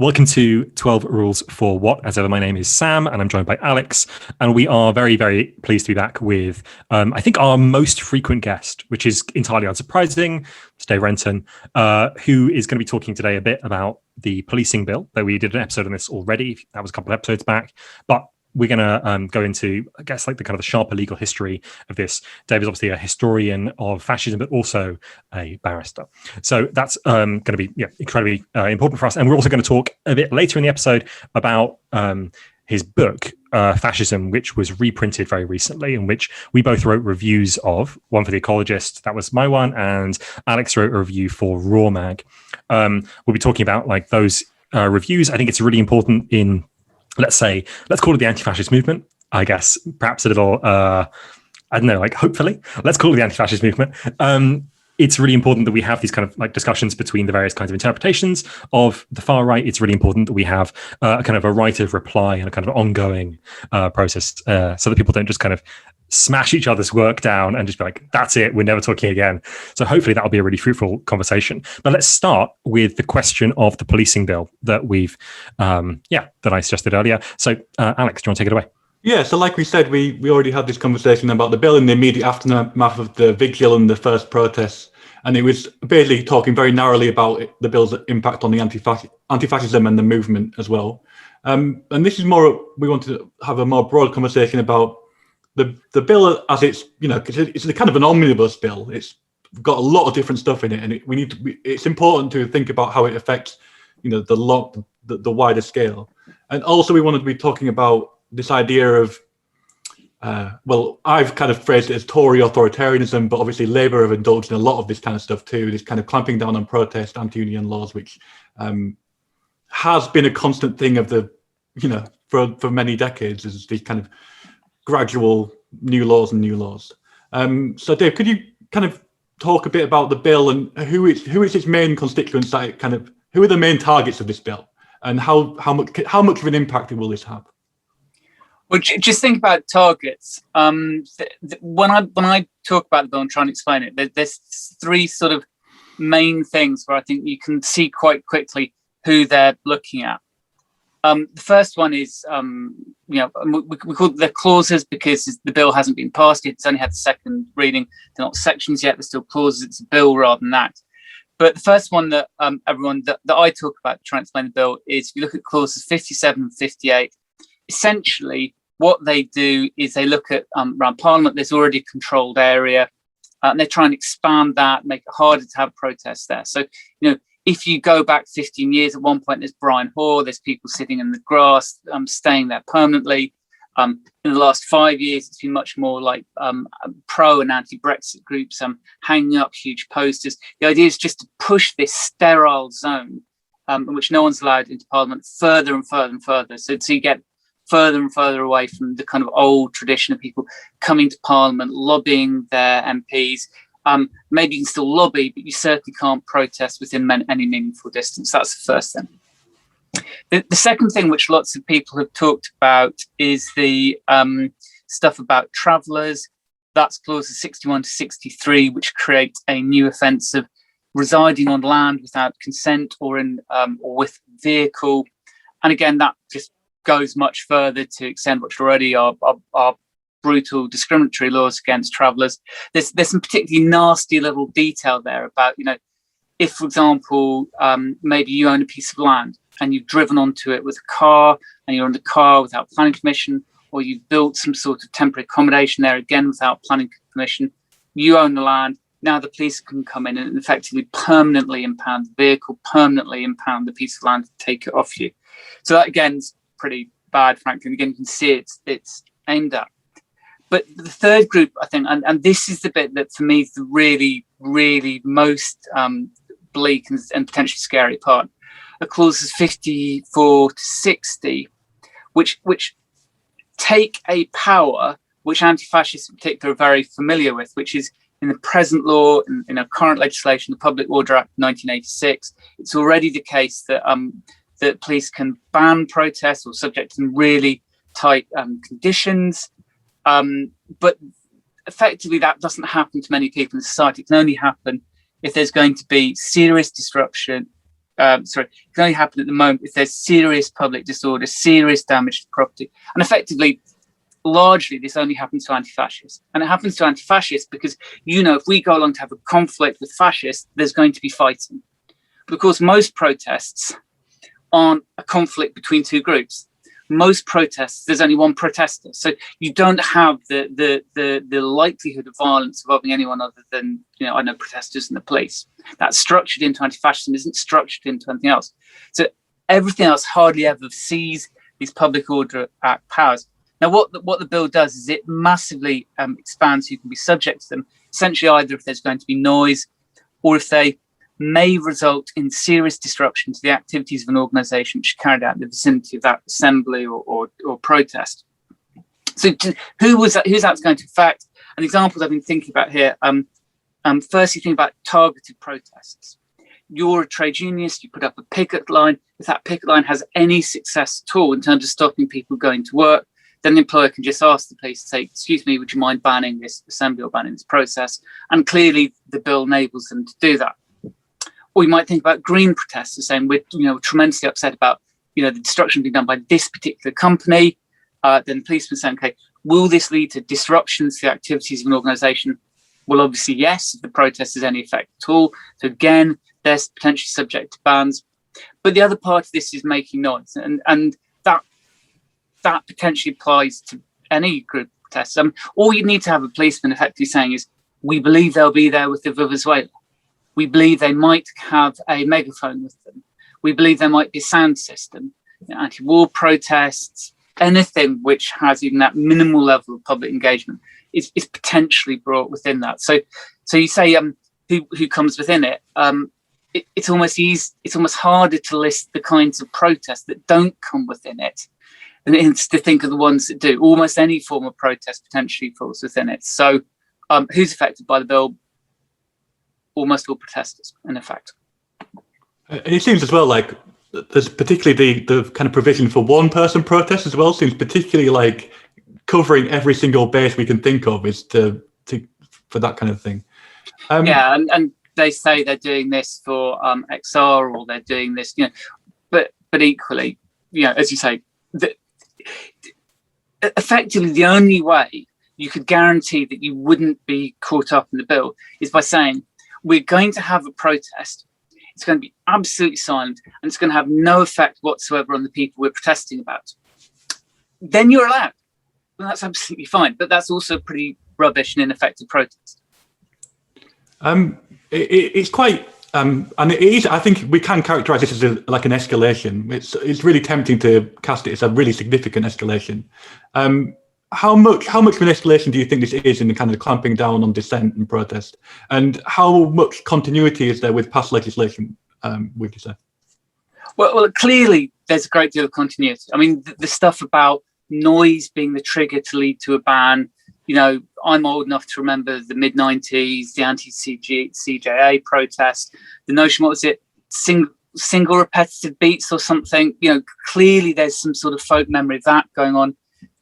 Welcome to 12 Rules for What? As ever, my name is Sam and I'm joined by Alex. And we are very, very pleased to be back with, I think, our most frequent guest, which is entirely unsurprising. It's Dave Renton, who is going to be talking today a bit about the policing bill, though we did an episode on this already. That was a couple of episodes back. But we're going to go into, I guess, like the kind of the sharper legal history of this. Dave is obviously a historian of fascism, but also a barrister. So that's going to be incredibly important for us. And we're also going to talk a bit later in the episode about his book, Fascism, which was reprinted very recently, and which we both wrote reviews of. One for the Ecologist, that was my one, and Alex wrote a review for Raw Mag. We'll be talking about like those reviews. I think it's really important in, let's call it the anti-fascist movement, I guess, perhaps a little, I don't know, like hopefully, let's call it the anti-fascist movement. It's really important that we have these kind of like discussions between the various kinds of interpretations of the far right. It's really important that we have a kind of a right of reply and a kind of ongoing process so that people don't just kind of smash each other's work down and just be like, that's it, we're never talking again. So hopefully that'll be a really fruitful conversation. But let's start with the question of the policing bill that we've, that I suggested earlier. So Alex, do you want to take it away? Yeah, so like we said, we already had this conversation about the bill in the immediate aftermath of the vigil and the first protests. And it was basically talking very narrowly about the bill's impact on the anti-fascism and the movement as well. And this is more, we want to have a more broad conversation about the bill as it's, it's a kind of an omnibus bill. It's got a lot of different stuff in it, and it's important to think about how it affects, the wider scale. And also we wanted to be talking about this idea of, I've kind of phrased it as Tory authoritarianism, but obviously Labour have indulged in a lot of this kind of stuff too, this kind of clamping down on protest, anti-union laws, which has been a constant thing of for many decades, is these kind of gradual new laws. So Dave, could you kind of talk a bit about the bill and who is its main constituents, who are the main targets of this bill, and how much of an impact will this have? Well, just think about targets. When I talk about the bill and try and explain it, there's three sort of main things where I think you can see quite quickly who they're looking at. The first one is, we call the clauses because the bill hasn't been passed yet. It's only had the second reading. They're not sections yet. They're still clauses. It's a bill rather than that. But the first one that that I talk about to try and explain the bill is, if you look at clauses 57 and 58, essentially what they do is they look at around Parliament, there's already a controlled area, and they try and expand that, make it harder to have protests there. So, if you go back 15 years, at one point there's Brian Hoare, there's people sitting in the grass, staying there permanently. In the last 5 years, it's been much more like pro and anti-Brexit groups hanging up huge posters. The idea is just to push this sterile zone in which no one's allowed into Parliament further and further and further. So you get further and further away from the kind of old tradition of people coming to Parliament, lobbying their MPs. Maybe you can still lobby, but you certainly can't protest within any meaningful distance. That's the first thing. The second thing, which lots of people have talked about, is the stuff about travellers. That's clauses 61 to 63, which create a new offence of residing on land without consent or with vehicle. And again, that just goes much further to extend what already are brutal discriminatory laws against travellers. There's some particularly nasty little detail there about, if, for example, maybe you own a piece of land and you've driven onto it with a car and you're in the car without planning permission, or you've built some sort of temporary accommodation there, again, without planning permission, you own the land. Now the police can come in and effectively permanently impound the vehicle, permanently impound the piece of land to take it off you. So that, again, is pretty bad, frankly. And again, you can see it's aimed at. But the third group, I think, and this is the bit that for me is the really, really most bleak and potentially scary part, are clauses 54 to 60, which take a power which anti-fascists in particular are very familiar with, which is in the present law, in our current legislation, the Public Order Act 1986. It's already the case that that police can ban protests or subject to really tight conditions. But effectively, that doesn't happen to many people in society. It can only happen if there's going to be serious disruption, can only happen at the moment if there's serious public disorder, serious damage to property. And effectively, largely, this only happens to anti-fascists. And it happens to anti-fascists because, if we go along to have a conflict with fascists, there's going to be fighting. But of course, most protests aren't a conflict between two groups. Most protests, there's only one protester. So you don't have the likelihood of violence involving anyone other than, protesters and the police. That's structured into anti-fascism, isn't structured into anything else. So everything else hardly ever sees these Public Order Act powers. Now, what the bill does is it massively expands who can be subject to them, essentially either if there's going to be noise or if they may result in serious disruption to the activities of an organisation which is carried out in the vicinity of that assembly or protest. So who's that's going to affect? And examples I've been thinking about here, firstly, think about targeted protests. You're a trade unionist, you put up a picket line. If that picket line has any success at all in terms of stopping people going to work, then the employer can just ask the police to say, excuse me, would you mind banning this assembly or banning this process? And clearly the bill enables them to do that. Or you might think about green protesters saying we're tremendously upset about the destruction being done by this particular company. Then the policeman saying, okay, will this lead to disruptions to the activities of an organisation? Well, obviously, yes, if the protest has any effect at all. So again, they're potentially subject to bans. But the other part of this is making noise, and that potentially applies to any group of protests. All you need to have a policeman effectively saying is, we believe they'll be there with the Vuvuzela. We believe they might have a megaphone with them. We believe there might be a sound system. Anti-war protests, anything which has even that minimal level of public engagement is potentially brought within that. So you say who comes within it. It's almost harder to list the kinds of protests that don't come within it, and it's to think of the ones that do. Almost any form of protest potentially falls within it. So who's affected by the bill? Almost all protesters, in effect. And it seems as well like there's particularly the kind of provision for one-person protest as well seems particularly like covering every single base we can think of is for that kind of thing. And they say they're doing this for XR or they're doing this, but equally, as you say, effectively the only way you could guarantee that you wouldn't be caught up in the bill is by saying, we're going to have a protest. It's going to be absolutely silent and it's going to have no effect whatsoever on the people we're protesting about. Then you're allowed. Well, that's absolutely fine. But that's also pretty rubbish and ineffective protest. It's quite, and it is, I think we can characterize this as like an escalation. It's really tempting to cast it as a really significant escalation. How much of an escalation do you think this is in the kind of clamping down on dissent and protest? And how much continuity is there with past legislation, would you say? Well, clearly there's a great deal of continuity. I mean, the stuff about noise being the trigger to lead to a ban, I'm old enough to remember the mid-90s, the anti-CJA protest, the notion, what was it, single repetitive beats or something? Clearly there's some sort of folk memory of that going on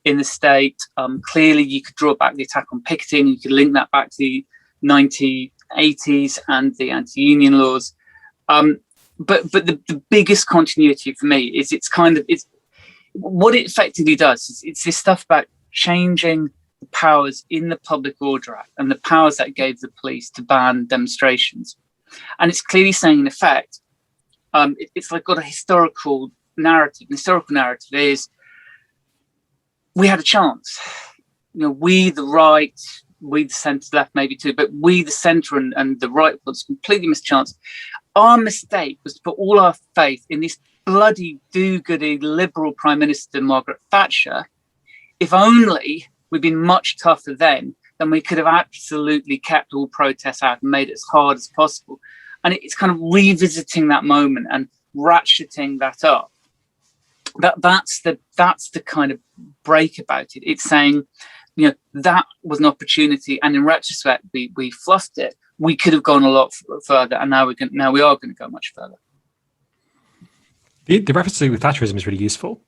in the state. Clearly you could draw back the attack on picketing, you could link that back to the 1980s and the anti-union laws. But the biggest continuity for me is it's what it effectively does is it's this stuff about changing the powers in the Public Order Act and the powers that gave the police to ban demonstrations. And it's clearly saying, in effect, it's like got a historical narrative. The historical narrative is, we had a chance. We, the right, we, the centre left, maybe too, but we, the centre and the right, was completely missed a chance. Our mistake was to put all our faith in this bloody do-goody liberal Prime Minister, Margaret Thatcher. If only we'd been much tougher then we could have absolutely kept all protests out and made it as hard as possible. And it's kind of revisiting that moment and ratcheting that up. That's the kind of break about it. It's saying, that was an opportunity, and in retrospect, we fluffed it. We could have gone a lot further, and now we are going to go much further. The reference to Thatcherism is really useful.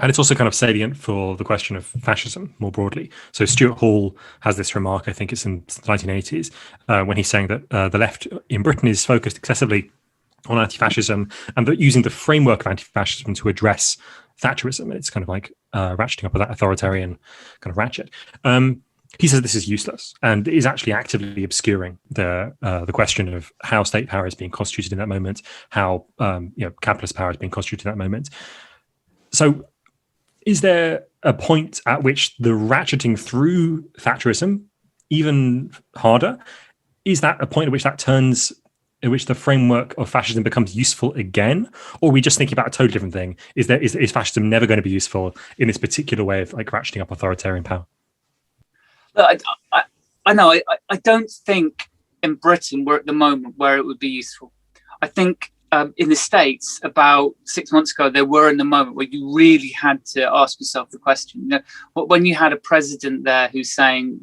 And it's also kind of salient for the question of fascism more broadly. So Stuart Hall has this remark, I think it's in the 1980s, when he's saying that the left in Britain is focused excessively on anti-fascism, and that using the framework of anti-fascism to address Thatcherism. And it's kind of like ratcheting up that authoritarian kind of ratchet. He says this is useless and is actually actively obscuring the question of how state power is being constituted in that moment, how capitalist power is being constituted in that moment. So is there a point at which the ratcheting through Thatcherism, even harder, is that a point at which that turns, in which the framework of fascism becomes useful again? Or are we just thinking about a totally different thing? Is fascism never going to be useful in this particular way of like ratcheting up authoritarian power? I know. I don't think in Britain we're at the moment where it would be useful. I think in the States about 6 months ago, there were in the moment where you really had to ask yourself the question, when you had a president there who's saying,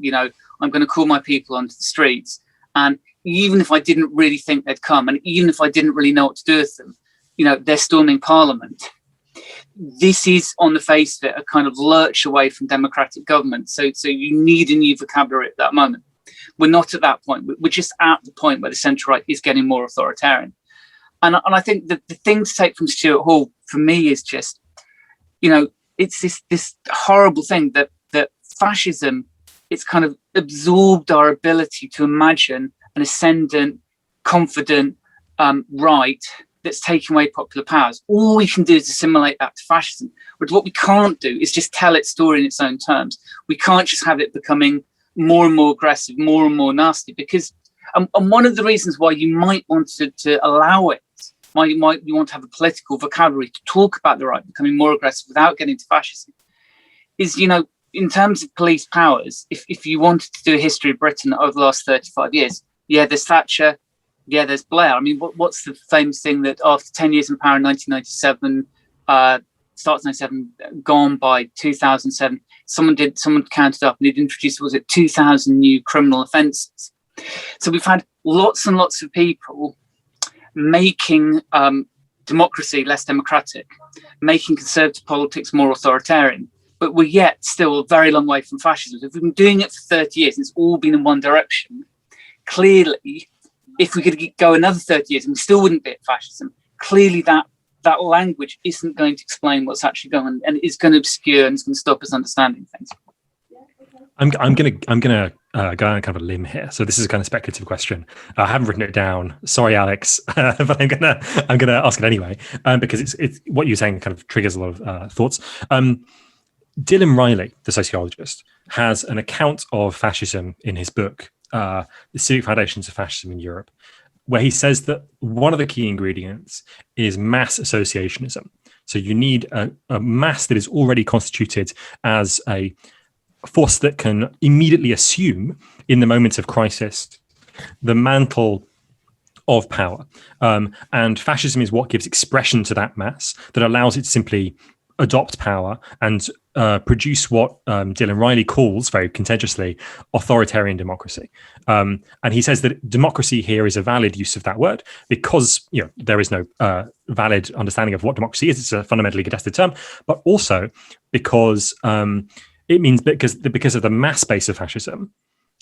I'm going to call my people onto the streets, and even if I didn't really think they'd come, and even if I didn't really know what to do with them, they're storming Parliament. This is, on the face of it, a kind of lurch away from democratic government. So you need a new vocabulary at that moment. We're not at that point. We're just at the point where the centre right is getting more authoritarian. And I think that the thing to take from Stuart Hall, for me, is just, it's this horrible thing that fascism, it's kind of absorbed our ability to imagine an ascendant, confident right that's taking away popular powers. All we can do is assimilate that to fascism. But what we can't do is just tell its story in its own terms. We can't just have it becoming more and more aggressive, more and more nasty, because and one of the reasons why you might want to allow it, why you want to have a political vocabulary to talk about the right becoming more aggressive without getting to fascism, is, in terms of police powers, if you wanted to do a history of Britain over the last 35 years, there's Thatcher, there's Blair. I mean, what's the famous thing that after 10 years in power in 1997, starts 97, gone by 2007, someone counted up and it introduced, was it 2,000 new criminal offences? So we've had lots and lots of people making democracy less democratic, making conservative politics more authoritarian, but we're yet still a very long way from fascism. If we've been doing it for 30 years and it's all been in one direction, clearly, if we could go another 30 years and we still wouldn't be at fascism, clearly that language isn't going to explain what's actually going on, and it's going to obscure and it's going to stop us understanding things. I'm gonna go on kind of a limb here. So this is a kind of speculative question. I haven't written it down. Sorry, Alex, but I'm gonna ask it anyway because it's what you're saying kind of triggers a lot of thoughts. Dylan Riley, the sociologist, has an account of fascism in his book, The Civic Foundations of Fascism in Europe, where he says that one of the key ingredients is mass associationism. So you need a mass that is already constituted as a force that can immediately assume, in the moments of crisis, the mantle of power. And fascism is what gives expression to that mass, that allows it to simply adopt power and produce what Dylan Riley calls, very contentiously, authoritarian democracy. And he says that democracy here is a valid use of that word because there is no valid understanding of what democracy is. It's a fundamentally contested term, but also because it means because of the mass base of fascism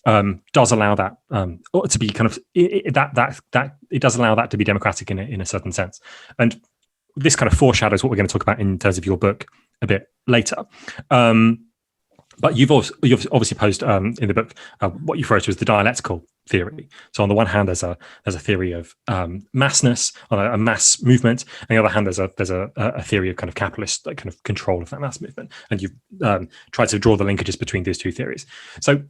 does allow that to be kind of that it does allow that to be democratic in a certain sense. And this kind of foreshadows what we're going to talk about in terms of your book a bit later. But you've obviously posed in the book what you refer to as the dialectical theory. So on the one hand, there's a theory of massness, a mass movement. On the other hand, there's a theory of kind of capitalist kind of control of that mass movement. And you've tried to draw the linkages between these two theories. So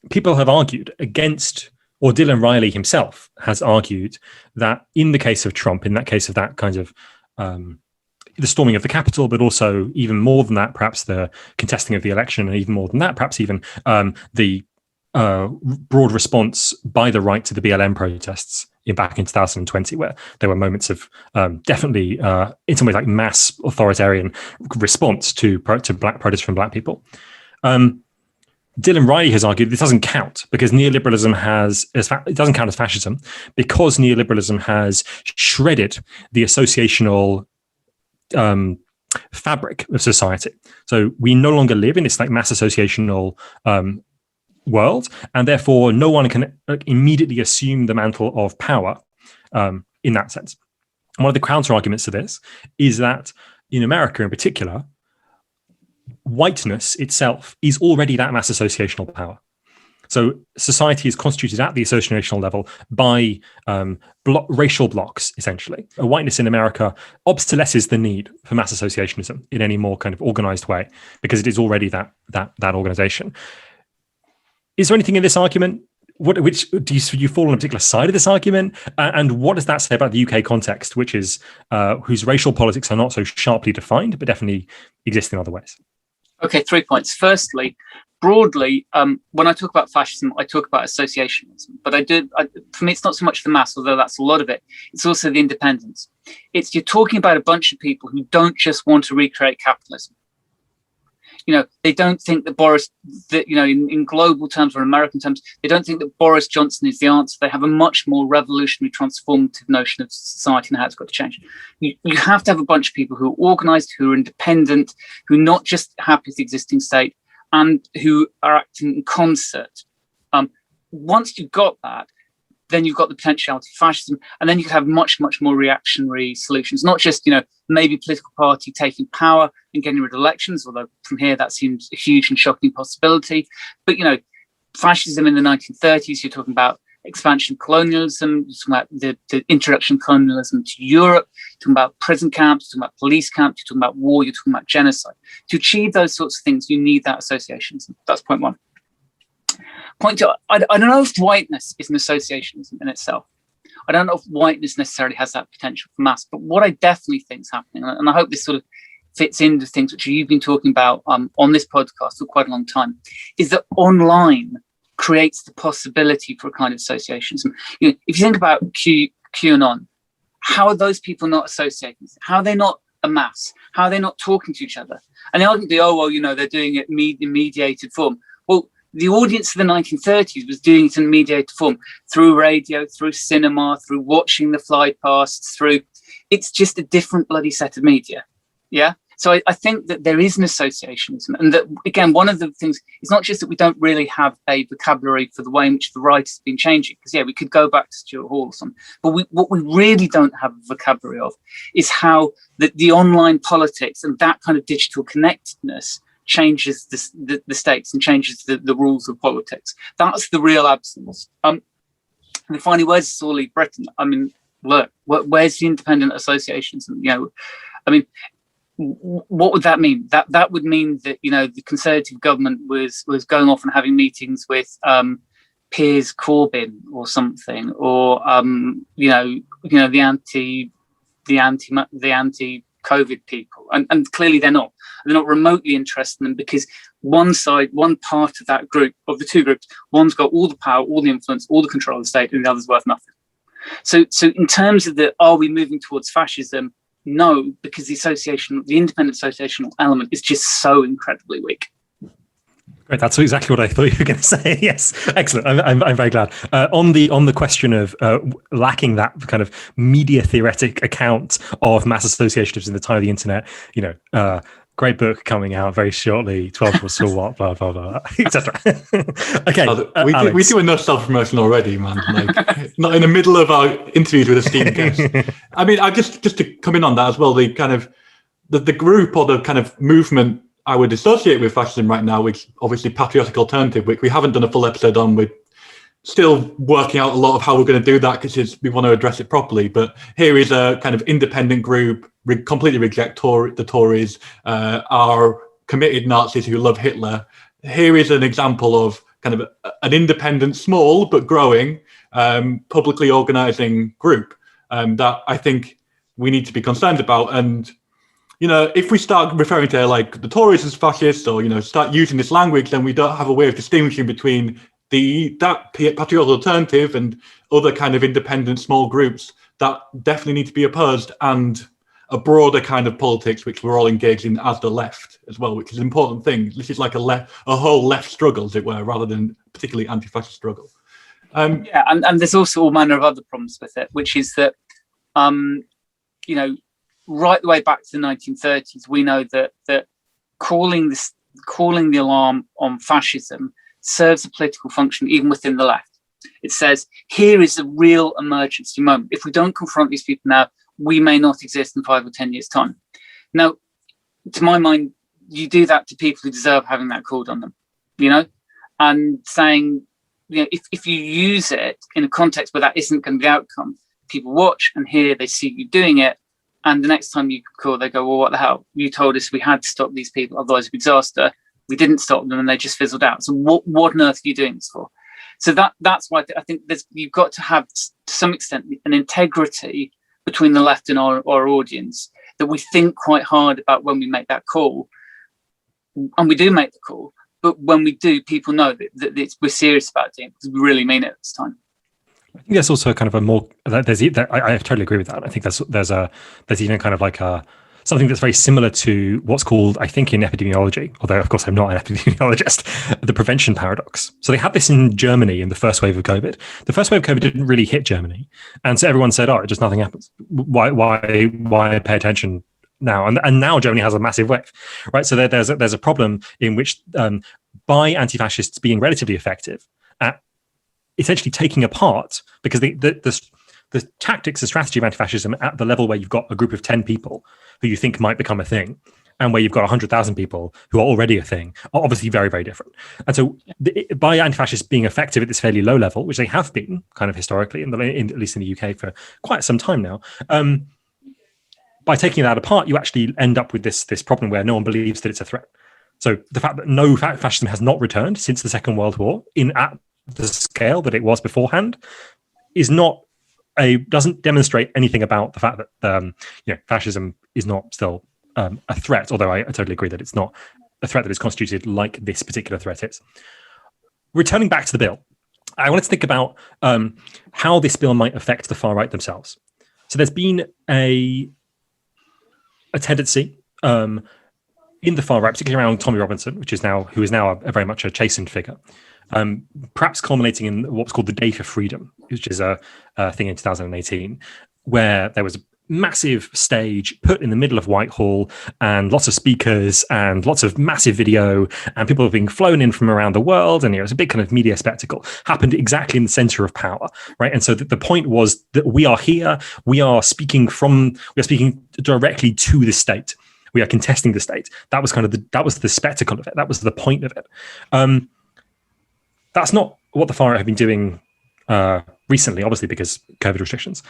people have argued against, or Dylan Riley himself has argued that in the case of Trump, in that case of that kind of the storming of the Capitol, but also even more than that, perhaps the contesting of the election, and even more than that, perhaps even the broad response by the right to the BLM protests back in 2020, where there were moments of definitely, in some ways, like mass authoritarian response to black protests from black people. Dylan Riley has argued this doesn't count because neoliberalism it doesn't count as fascism because neoliberalism has shredded the associational fabric of society. So we no longer live in this like mass associational world, and therefore no one can immediately assume the mantle of power in that sense. One of the counter arguments to this is that in America in particular, whiteness itself is already that mass associational power. So society is constituted at the associational level by racial blocks, essentially. A whiteness in America obsolesces the need for mass associationism in any more kind of organized way, because it is already that organization. Is there anything in this argument? Which do you fall on a particular side of this argument? And what does that say about the UK context, which is whose racial politics are not so sharply defined, but definitely exist in other ways? Okay, 3 points. Firstly, broadly, when I talk about fascism, I talk about associationism. But for me, it's not so much the mass, although that's a lot of it. It's also the independence. You're talking about a bunch of people who don't just want to recreate capitalism. They don't think that in global terms or American terms, they don't think that Boris Johnson is the answer. They have a much more revolutionary, transformative notion of society and how it's got to change. You have to have a bunch of people who are organized, who are independent, who are not just happy with the existing state, and who are acting in concert. Once you've got that, then you've got the potentiality of fascism, and then you can have much, much more reactionary solutions, not just, maybe a political party taking power and getting rid of elections, although from here that seems a huge and shocking possibility. But, fascism in the 1930s, you're talking about expansion of colonialism, you're talking about the introduction of colonialism to Europe, you're talking about prison camps, you're talking about police camps, you're talking about war, you're talking about genocide. To achieve those sorts of things, you need that associationism. That's point one. Point two, I don't know if whiteness is an associationism in itself. I don't know if whiteness necessarily has that potential for mass, but what I definitely think is happening, and I hope this sort of fits into things which you've been talking about on this podcast for quite a long time, is that online creates the possibility for a kind of associationism. If you think about QAnon, how are those people not associating? How are they not a mass? How are they not talking to each other? And the argument is, they're doing it in mediated form. Well, the audience of the 1930s was doing it in mediated form through radio, through cinema, through watching the fly pasts, it's just a different bloody set of media. Yeah. So I think that there is an associationism, and that, again, one of the things is not just that we don't really have a vocabulary for the way in which the right has been changing, because we could go back to Stuart Hall or something, but what we really don't have a vocabulary of is how the online politics and that kind of digital connectedness changes the states and changes the rules of politics. That's the real absence. And finally, where's this all leave Britain? I mean, look, where's the independent associations? What would that mean? That would mean that the Conservative government was going off and having meetings with Piers Corbyn or something, or the anti-COVID people, and clearly they're not remotely interested in them, because one part of that group, of the two groups, one's got all the power, all the influence, all the control of the state, and the other's worth nothing. So in terms of are we moving towards fascism? No, because the independent associational element is just so incredibly weak. Great, that's exactly what I thought you were going to say. Yes, excellent. I'm very glad. On the question of lacking that kind of media theoretic account of mass associations in the time of the internet, great book coming out very shortly. 12 was still what, blah blah blah, etc. Okay, we do enough self-promotion already, man. Like, not in the middle of our interviews with esteemed guests. I mean, I just to come in on that as well. The kind of the group or the kind of movement I would associate with fascism right now, which obviously Patriotic Alternative, which we haven't done a full episode on. We're still working out a lot of how we're going to do that, because we want to address it properly. But here is a kind of independent group, completely reject the Tories, are committed Nazis who love Hitler. Here is an example of kind of an independent, small but growing, publicly organising group that I think we need to be concerned about. And if we start referring to like the Tories as fascists, or start using this language, then we don't have a way of distinguishing between that Patriotic Alternative and other kind of independent small groups that definitely need to be opposed, and a broader kind of politics which we're all engaged in as the left as well, which is an important thing. This is like a whole left struggle, as it were, rather than particularly anti-fascist struggle. And there's also all manner of other problems with it, which is that right the way back to the 1930s, we know that calling the alarm on fascism serves a political function even within the left. It says, here is a real emergency moment. If we don't confront these people now, we may not exist in 5 or 10 years' time. Now, to my mind, you do that to people who deserve having that called on them, and saying, if you use it in a context where that isn't going to be the outcome, people watch and hear, they see you doing it, and the next time you call, they go, well, what the hell? You told us we had to stop these people, otherwise it'd be disaster. We didn't stop them and they just fizzled out. So what on earth are you doing this for? So that's why I think you've got to have, to some extent, an integrity between the left and our audience, that we think quite hard about when we make that call. And we do make the call, but when we do, people know that we're serious about doing it because we really mean it this time. I think there's also kind of a more, I totally agree with that. I think there's even kind of like something that's very similar to what's called, I think in epidemiology, although of course I'm not an epidemiologist, the prevention paradox. So they had this in Germany in the first wave of COVID. The first wave of COVID didn't really hit Germany. And so everyone said, just nothing happens. Why pay attention now? And now Germany has a massive wave, right? So there's a problem in which by anti-fascists being relatively effective at essentially taking apart, because the tactics and strategy of anti-fascism at the level where you've got a group of 10 people who you think might become a thing, and where you've got 100,000 people who are already a thing, are obviously very, very different. And so by anti-fascists being effective at this fairly low level, which they have been kind of historically, at least in the UK for quite some time now, by taking that apart, you actually end up with this problem where no one believes that it's a threat. So the fact that no fascism has not returned since the Second World War at the scale that it was beforehand doesn't demonstrate anything about the fact that fascism is not still a threat, although I totally agree that it's not a threat that is constituted like this particular threat is. Returning back to the bill, I wanted to think about how this bill might affect the far right themselves. So there's been a tendency in the far right, particularly around Tommy Robinson, who is now a very much a chastened figure, perhaps culminating in what's called the Day for Freedom, which is a thing in 2018, where there was a massive stage put in the middle of Whitehall and lots of speakers and lots of massive video and people being flown in from around the world. And it was a big kind of media spectacle, happened exactly in the center of power, right? And so the point was that we are here, we are speaking directly to the state. We are contesting the state. That was kind of that was the spectacle of it. That was the point of it. That's not what the far right have been doing recently, obviously because COVID restrictions.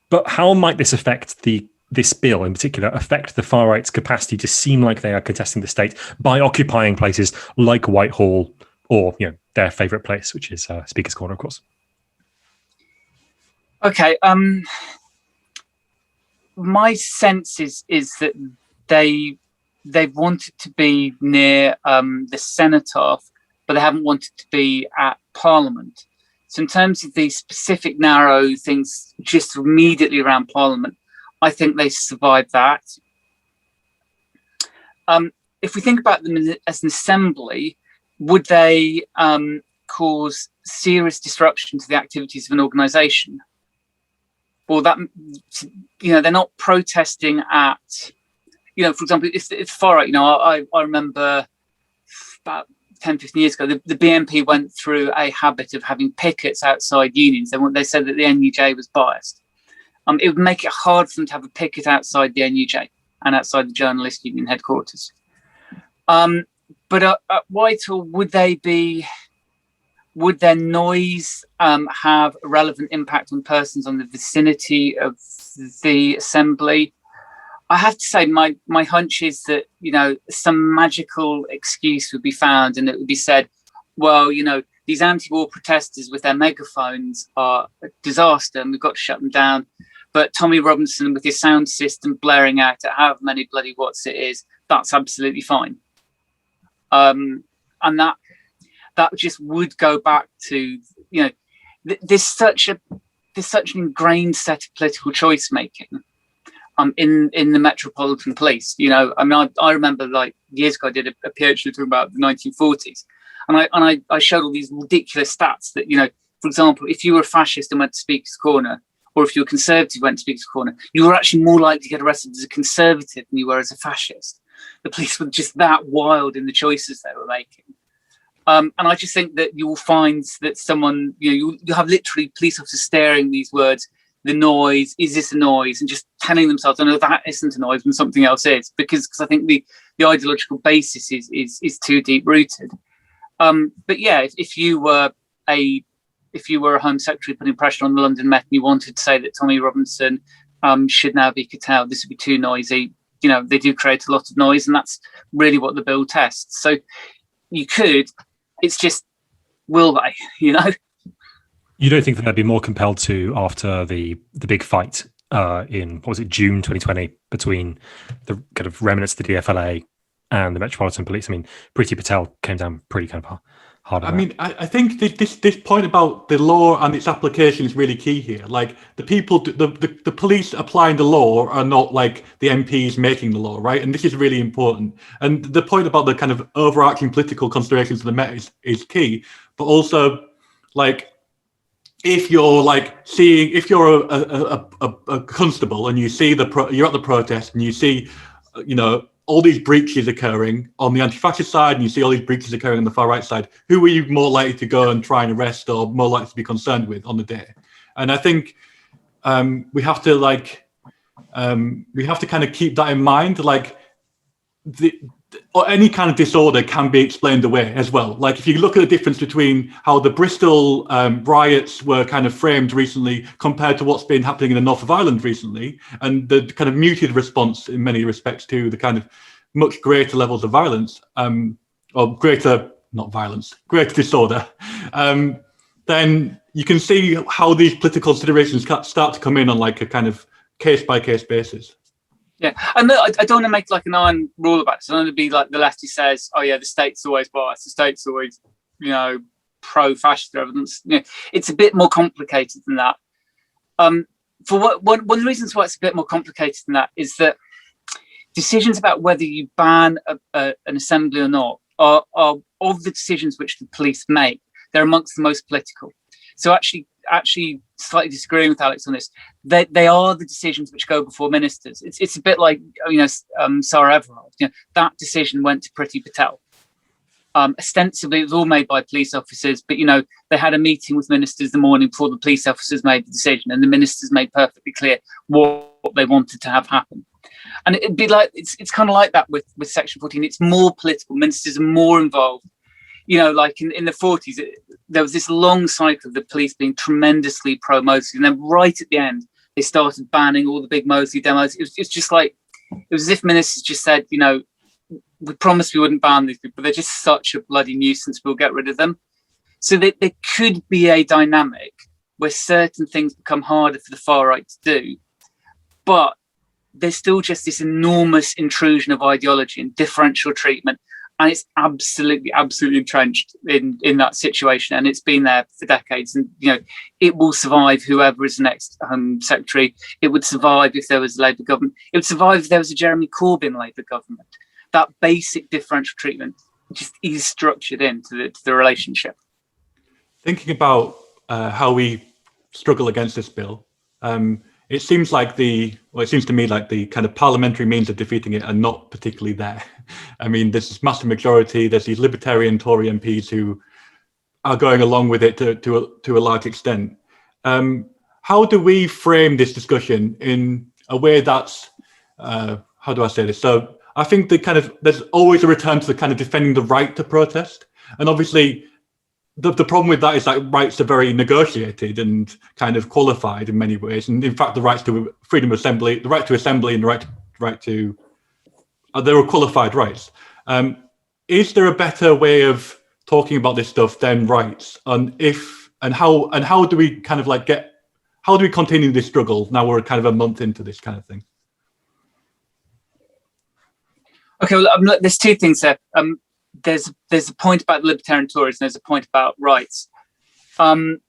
But how might this affect this bill in particular, affect the far right's capacity to seem like they are contesting the state by occupying places like Whitehall or their favourite place, which is Speaker's Corner, of course? Okay. My sense is that they wanted to be near the cenotaph, but they haven't wanted to be at Parliament. So in terms of the specific narrow things just immediately around Parliament, I think they survived that. If we think about them as an assembly, would they cause serious disruption to the activities of an organisation? Or that, they're not protesting at, for example, if far right, I remember about 10, 15 years ago, the BNP went through a habit of having pickets outside unions. They said that the NUJ was biased. It would make it hard for them to have a picket outside the NUJ and outside the journalist union headquarters. But at Whitehall, would their noise have a relevant impact on persons on the vicinity of the assembly? I have to say, my hunch is that, some magical excuse would be found and it would be said, well, these anti-war protesters with their megaphones are a disaster and we've got to shut them down. But Tommy Robinson with his sound system blaring out at however many bloody watts it is, that's absolutely fine. And that just would go back to, there's such an ingrained set of political choice making in the Metropolitan Police. I remember like years ago I did a PhD talking about the 1940s, and I showed all these ridiculous stats that, for example, if you were a fascist and went to Speaker's Corner, or if you were conservative and went to Speaker's Corner, you were actually more likely to get arrested as a conservative than you were as a fascist. The police were just that wild in the choices they were making. And I just think that you will find that someone, you have literally police officers staring these words, the noise, is this a noise, and just telling themselves, oh no, that isn't a noise when something else is, because I think the ideological basis is too deep rooted. But yeah, if you were a Home Secretary putting pressure on the London Met and you wanted to say that Tommy Robinson should now be curtailed, this would be too noisy. You know, they do create a lot of noise, and that's really what the bill tests. So you could, it's just, will they, you know? You don't think that they'd be more compelled to after the big fight in, what was it, June 2020, between the kind of remnants of the DFLA and the Metropolitan Police? I mean, Priti Patel came down pretty kind of hard on that. I mean, I think this point about the law and its application is really key here. Like, the people, the police applying the law are not like the MPs making the law, right? And this is really important. And the point about the kind of overarching political considerations of the Met is key, but also, like, if you're if you're a constable and you see you're at the protest and you see, you know, all these breaches occurring on the anti-fascist side and you see all these breaches occurring on the far right side, who are you more likely to go and try and arrest or more likely to be concerned with on the day? And I think we have to kind of keep that in mind. Like, or any kind of disorder can be explained away as well. Like, if you look at the difference between how the Bristol riots were kind of framed recently compared to what's been happening in the north of Ireland recently, and the kind of muted response in many respects to the kind of much greater levels of violence, or greater disorder, then you can see how these political considerations start to come in on like a kind of case-by-case basis. Yeah, and I don't want to make like an iron rule about it. I don't want to be like the lefty says, oh yeah, the state's always biased, the state's always, you know, pro-fascist evidence. You know, it's a bit more complicated than that. One of the reasons why it's a bit more complicated than that is that decisions about whether you ban an assembly or not are of the decisions which the police make, they're amongst the most political. So actually slightly disagreeing with Alex on this, they are the decisions which go before ministers. It's a bit like, you know, Sarah Everard. You know, that decision went to Priti Patel. Ostensibly, it was all made by police officers, but, you know, they had a meeting with ministers the morning before the police officers made the decision, and the ministers made perfectly clear what they wanted to have happen. And it'd be like, it's kind of like that with Section 14. It's more political. Ministers are more involved. You know, like in the 40s, there was this long cycle of the police being tremendously pro-Mosley. And then right at the end, they started banning all the big Mosley demos. It's just like, it was as if ministers just said, you know, we promised we wouldn't ban these people. They're just such a bloody nuisance. We'll get rid of them. So there could be a dynamic where certain things become harder for the far right to do. But there's still just this enormous intrusion of ideology and differential treatment. And it's absolutely entrenched in that situation, and it's been there for decades. And you know, it will survive whoever is the next Home Secretary. It would survive if there was a Labour government. It would survive if there was a Jeremy Corbyn Labour government. That basic differential treatment just is structured into the relationship. Thinking about how we struggle against this bill, it seems to me like the kind of parliamentary means of defeating it are not particularly there. I mean, there's this massive majority. There's these libertarian Tory MPs who are going along with it to a large extent. How do we frame this discussion in a way that's, how do I say this? So I think there's always a return to the kind of defending the right to protest. And obviously, the problem with that is that rights are very negotiated and kind of qualified in many ways. And in fact, the rights to freedom of assembly, the right to assembly and the right to they're qualified rights. Is there a better way of talking about this stuff than rights? And how do we kind of like how do we continue this struggle now we're kind of a month into this kind of thing? Okay, well, there's two things there. There's a point about libertarian Tories and there's a point about rights. In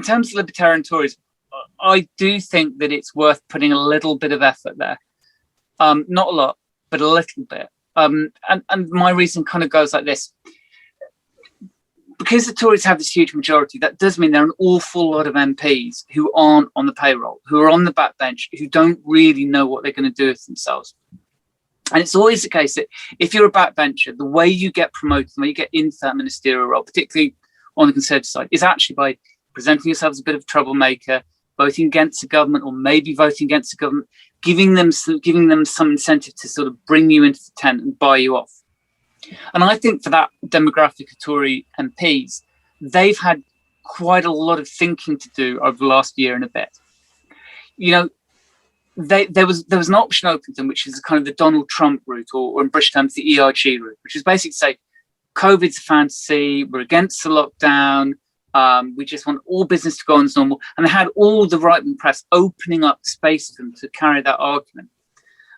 terms of libertarian Tories, I do think that it's worth putting a little bit of effort there. Not a lot, but a little bit. And my reason kind of goes like this. Because the Tories have this huge majority, that does mean there are an awful lot of MPs who aren't on the payroll, who are on the backbench, who don't really know what they're going to do with themselves. And it's always the case that if you're a backbencher, the way you get promoted, the way you get into that ministerial role, particularly on the Conservative side, is actually by presenting yourself as a bit of a troublemaker, voting against the government, or maybe voting against the government, giving them some incentive to sort of bring you into the tent and buy you off. And I think for that demographic of Tory MPs, they've had quite a lot of thinking to do over the last year and a bit. You know, there was an option open to them, which is kind of the Donald Trump route, or in British terms, the ERG route, which is basically say, COVID's a fantasy, we're against the lockdown, we just want all business to go on as normal. And they had all the right-wing press opening up space for them to carry that argument.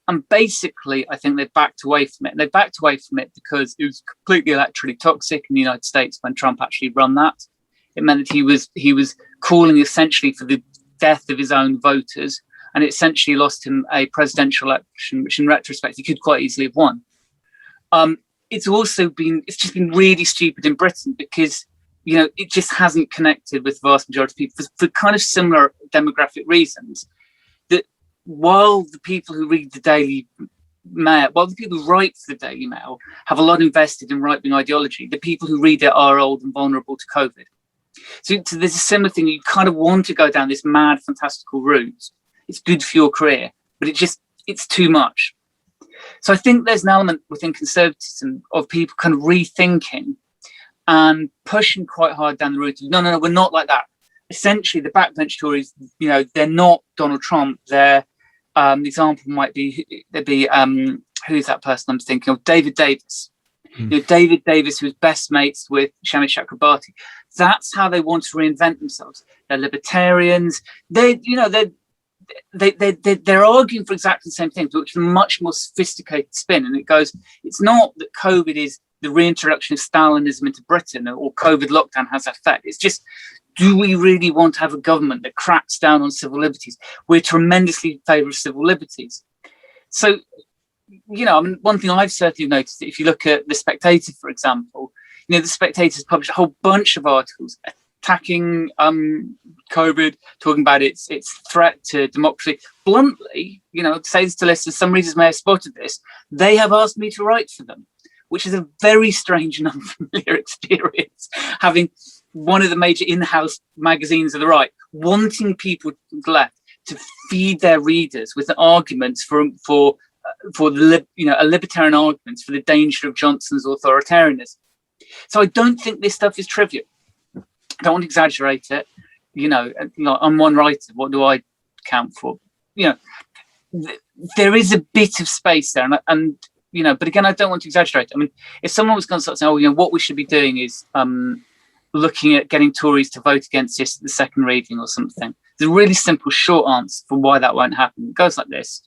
And basically, I think they backed away from it. And they backed away from it because it was completely electorally toxic in the United States when Trump actually run that. It meant that he was calling essentially for the death of his own voters, and it essentially lost him a presidential election, which in retrospect he could quite easily have won. It's just been really stupid in Britain because, you know, it just hasn't connected with the vast majority of people for kind of similar demographic reasons. That while the people who read the Daily Mail, while the people who write for the Daily Mail have a lot invested in right-wing ideology, the people who read it are old and vulnerable to COVID. So there's a similar thing. You kind of want to go down this mad, fantastical route. It's good for your career, but it's too much. So I think there's an element within conservatism of people kind of rethinking and pushing quite hard down the route of, no, we're not like that. Essentially, the backbench Tories, you know, they're not Donald Trump. They're, the example might be, who's that person I'm thinking of? David Davis. You know, David Davis, who's best mates with Shami Chakrabarti. That's how they want to reinvent themselves. They're libertarians. They're arguing for exactly the same thing, but with a much more sophisticated spin. And it goes, it's not that COVID is the reintroduction of Stalinism into Britain, or COVID lockdown has that effect. It's just, do we really want to have a government that cracks down on civil liberties? We're tremendously in favour of civil liberties. So, you know, I mean, one thing I've certainly noticed, if you look at The Spectator, for example, you know, The Spectator's published a whole bunch of articles attacking COVID, talking about its threat to democracy. Bluntly, you know, say this to listeners, some readers may have spotted this, they have asked me to write for them, which is a very strange and unfamiliar experience, having one of the major in-house magazines of the right wanting people to the left to feed their readers with arguments for the, you know, a libertarian arguments for the danger of Johnson's authoritarianism. So I don't think this stuff is trivial. I don't want to exaggerate it. You know, I'm one writer. What do I count for? You know, there is a bit of space there, and you know, but again, I don't want to exaggerate. I mean, if someone was going to start saying, "Oh, you know, what we should be doing is looking at getting Tories to vote against this at the second reading or something," there's a really simple, short answer for why that won't happen. It goes like this: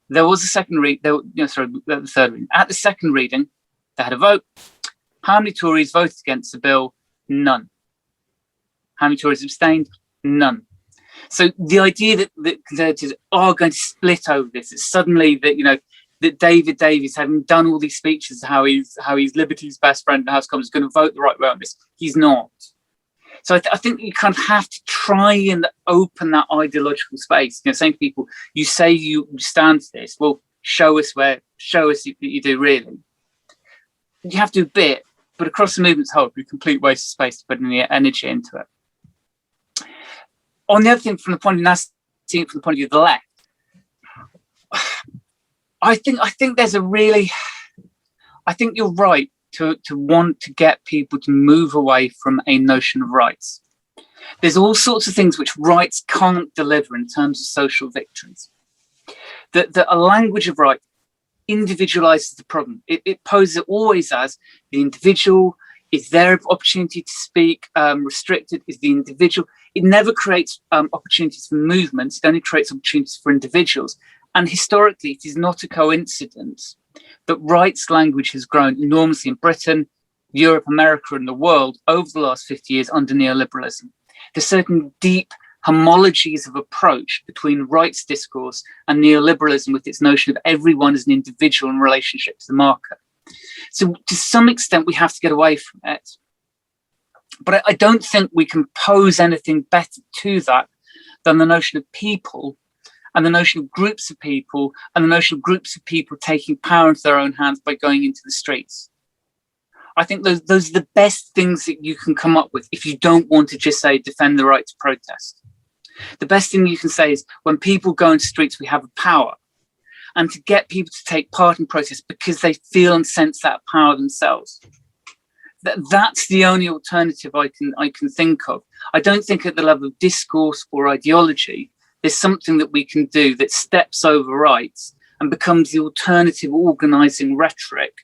there was a second read, the third reading. At the second reading, they had a vote. How many Tories voted against the bill? None. How many Tories abstained? None. So the idea that Conservatives are going to split over this, it's suddenly that, you know, that David Davis, having done all these speeches, how he's Liberty's best friend in the House of Commons, is going to vote the right way on this. He's not. So I think you kind of have to try and open that ideological space. You know, saying to people, you say you stand for this, well, show us that you do really. You have to do a bit, but across the movement's whole, it'd be a complete waste of space to put any energy into it. On the other thing, from the point of view, seeing it from the point of view of the left, I think there's a really, I think you're right to want to get people to move away from a notion of rights. There's all sorts of things which rights can't deliver in terms of social victories. That a language of right individualizes the problem. It poses it always as the individual is their opportunity to speak, restricted is the individual. It never creates opportunities for movements. It only creates opportunities for individuals. And historically, it is not a coincidence that rights language has grown enormously in Britain, Europe, America, and the world over the last 50 years under neoliberalism. There's certain deep homologies of approach between rights discourse and neoliberalism with its notion of everyone as an individual in relationship to the market. So to some extent, we have to get away from it. But I don't think we can pose anything better to that than the notion of people and the notion of groups of people and the notion of groups of people taking power into their own hands by going into the streets. I think those are the best things that you can come up with if you don't want to just say defend the right to protest. The best thing you can say is when people go into streets, we have a power. And to get people to take part in protests because they feel and sense that power themselves. That's the only alternative I can think of. I don't think at the level of discourse or ideology, there's something that we can do that steps over rights and becomes the alternative organizing rhetoric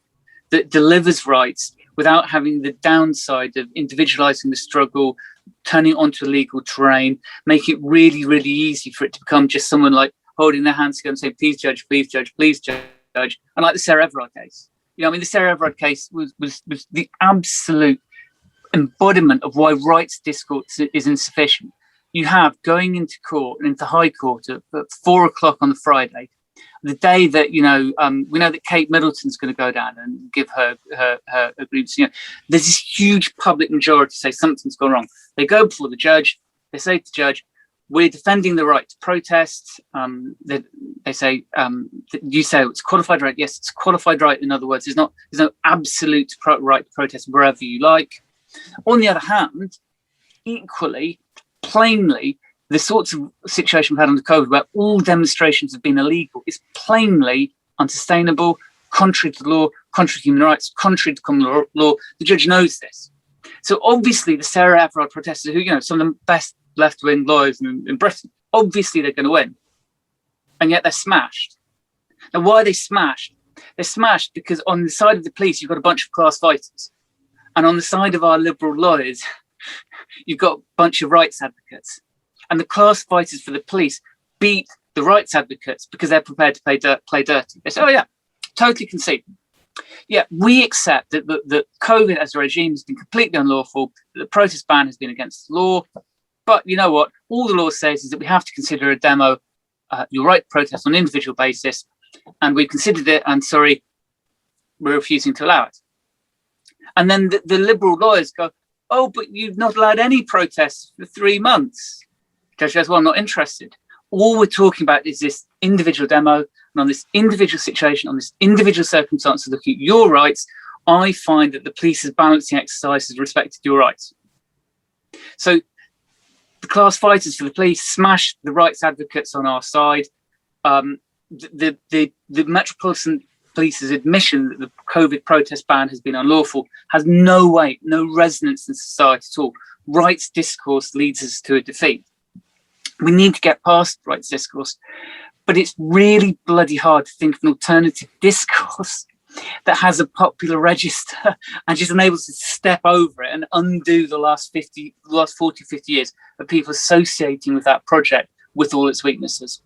that delivers rights without having the downside of individualizing the struggle, turning it onto legal terrain, make it really, really easy for it to become just someone like holding their hands together and saying, please judge, please judge, please judge. And like the Sarah Everard case. You know, I mean, the Sarah Everard case was the absolute embodiment of why rights discourse is insufficient. You have going into court and into High Court at 4 o'clock on the Friday, the day that, you know, we know that Kate Middleton's going to go down and give her grievance. You know, there's this huge public majority say something's gone wrong. They go before the judge. They say to the judge, we're defending the right to protest. They say, you say it's qualified right. Yes, it's qualified right. In other words, there's no absolute right to protest wherever you like. On the other hand, equally, plainly, the sorts of situation we've had under COVID where all demonstrations have been illegal is plainly unsustainable, contrary to the law, contrary to human rights, contrary to common law. The judge knows this. So obviously the Sarah Everard protesters, who, you know, some of the best left-wing lawyers in Britain, obviously they're going to win. And yet they're smashed. Now, why are they smashed? They're smashed because on the side of the police, you've got a bunch of class fighters. And on the side of our liberal lawyers, you've got a bunch of rights advocates. And the class fighters for the police beat the rights advocates because they're prepared to play dirty. They say, oh yeah, totally concede. Yeah, we accept that COVID as a regime has been completely unlawful, that the protest ban has been against the law. But you know what? All the law says is that we have to consider a demo, your right to protest on an individual basis. And we've considered it, and sorry, we're refusing to allow it. And then the liberal lawyers go, oh, but you've not allowed any protests for 3 months. Judge goes, well, I'm not interested. All we're talking about is this individual demo, and on this individual situation, on this individual circumstance of looking at your rights, I find that the police's balancing exercise has respected your rights. So the class fighters for the police smash the rights advocates on our side. The Metropolitan Police's admission that the COVID protest ban has been unlawful has no weight, no resonance in society at all. Rights discourse leads us to a defeat. We need to get past rights discourse, but it's really bloody hard to think of an alternative discourse that has a popular register and just enables us to step over it and undo the last 40, 50 years of people associating with that project with all its weaknesses.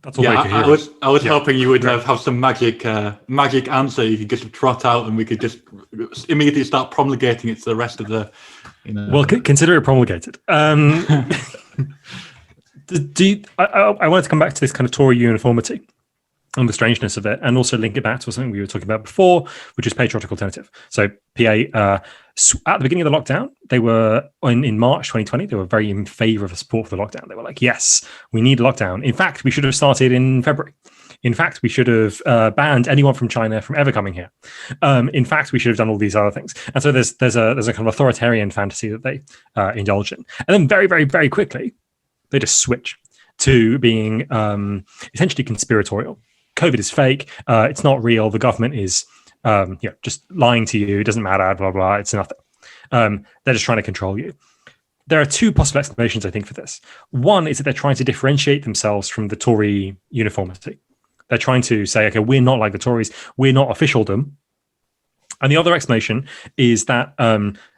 That's all I was hoping you would have some magic answer you could just trot out and we could just immediately start promulgating it to the rest of the, you know. Well, consider it promulgated. I wanted to come back to this kind of Tory uniformity and the strangeness of it, and also link it back to something we were talking about before, which is patriotic alternative. So PA, at the beginning of the lockdown, they were, in March 2020, they were very in favor of the support for the lockdown. They were like, yes, we need a lockdown. In fact, we should have started in February. In fact, we should have banned anyone from China from ever coming here. In fact, we should have done all these other things. And so there's a kind of authoritarian fantasy that they indulge in. And then very, very, very quickly, they just switch to being essentially conspiratorial. COVID is fake. It's not real. The government is just lying to you. It doesn't matter, blah, blah, it's nothing. They're just trying to control you. There are two possible explanations, I think, for this. One is that they're trying to differentiate themselves from the Tory uniformity. They're trying to say, okay, we're not like the Tories. We're not officialdom. And the other explanation is that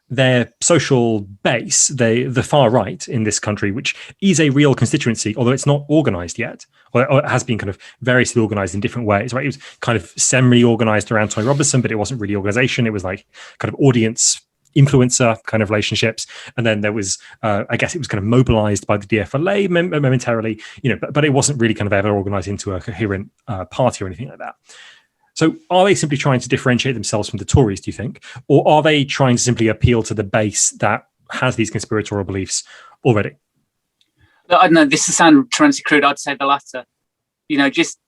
their social base, the far right in this country, which is a real constituency, although it's not organized yet, or it has been kind of variously organized in different ways, right? It was kind of semi-organized around Tony Robertson, but it wasn't really organization. It was like kind of audience influencer kind of relationships. And then there was, I guess it was kind of mobilized by the DFLA momentarily, but it wasn't really kind of ever organized into a coherent party or anything like that. So are they simply trying to differentiate themselves from the Tories, do you think? Or are they trying to simply appeal to the base that has these conspiratorial beliefs already? I don't know, this is sound tremendously crude. I'd say the latter. Just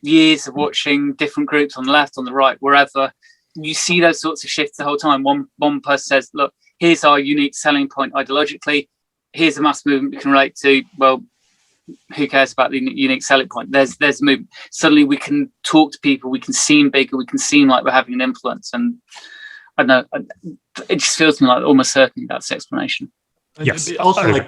years of watching different groups on the left, on the right, wherever, you see those sorts of shifts the whole time. One person says, look, here's our unique selling point ideologically. here's a mass movement we can relate to. Well, who cares about the unique selling point? There's a movement. Suddenly we can talk to people, we can seem bigger, we can seem like we're having an influence. And I don't know, it just feels to me like almost certainly that's the explanation. Yes. Also,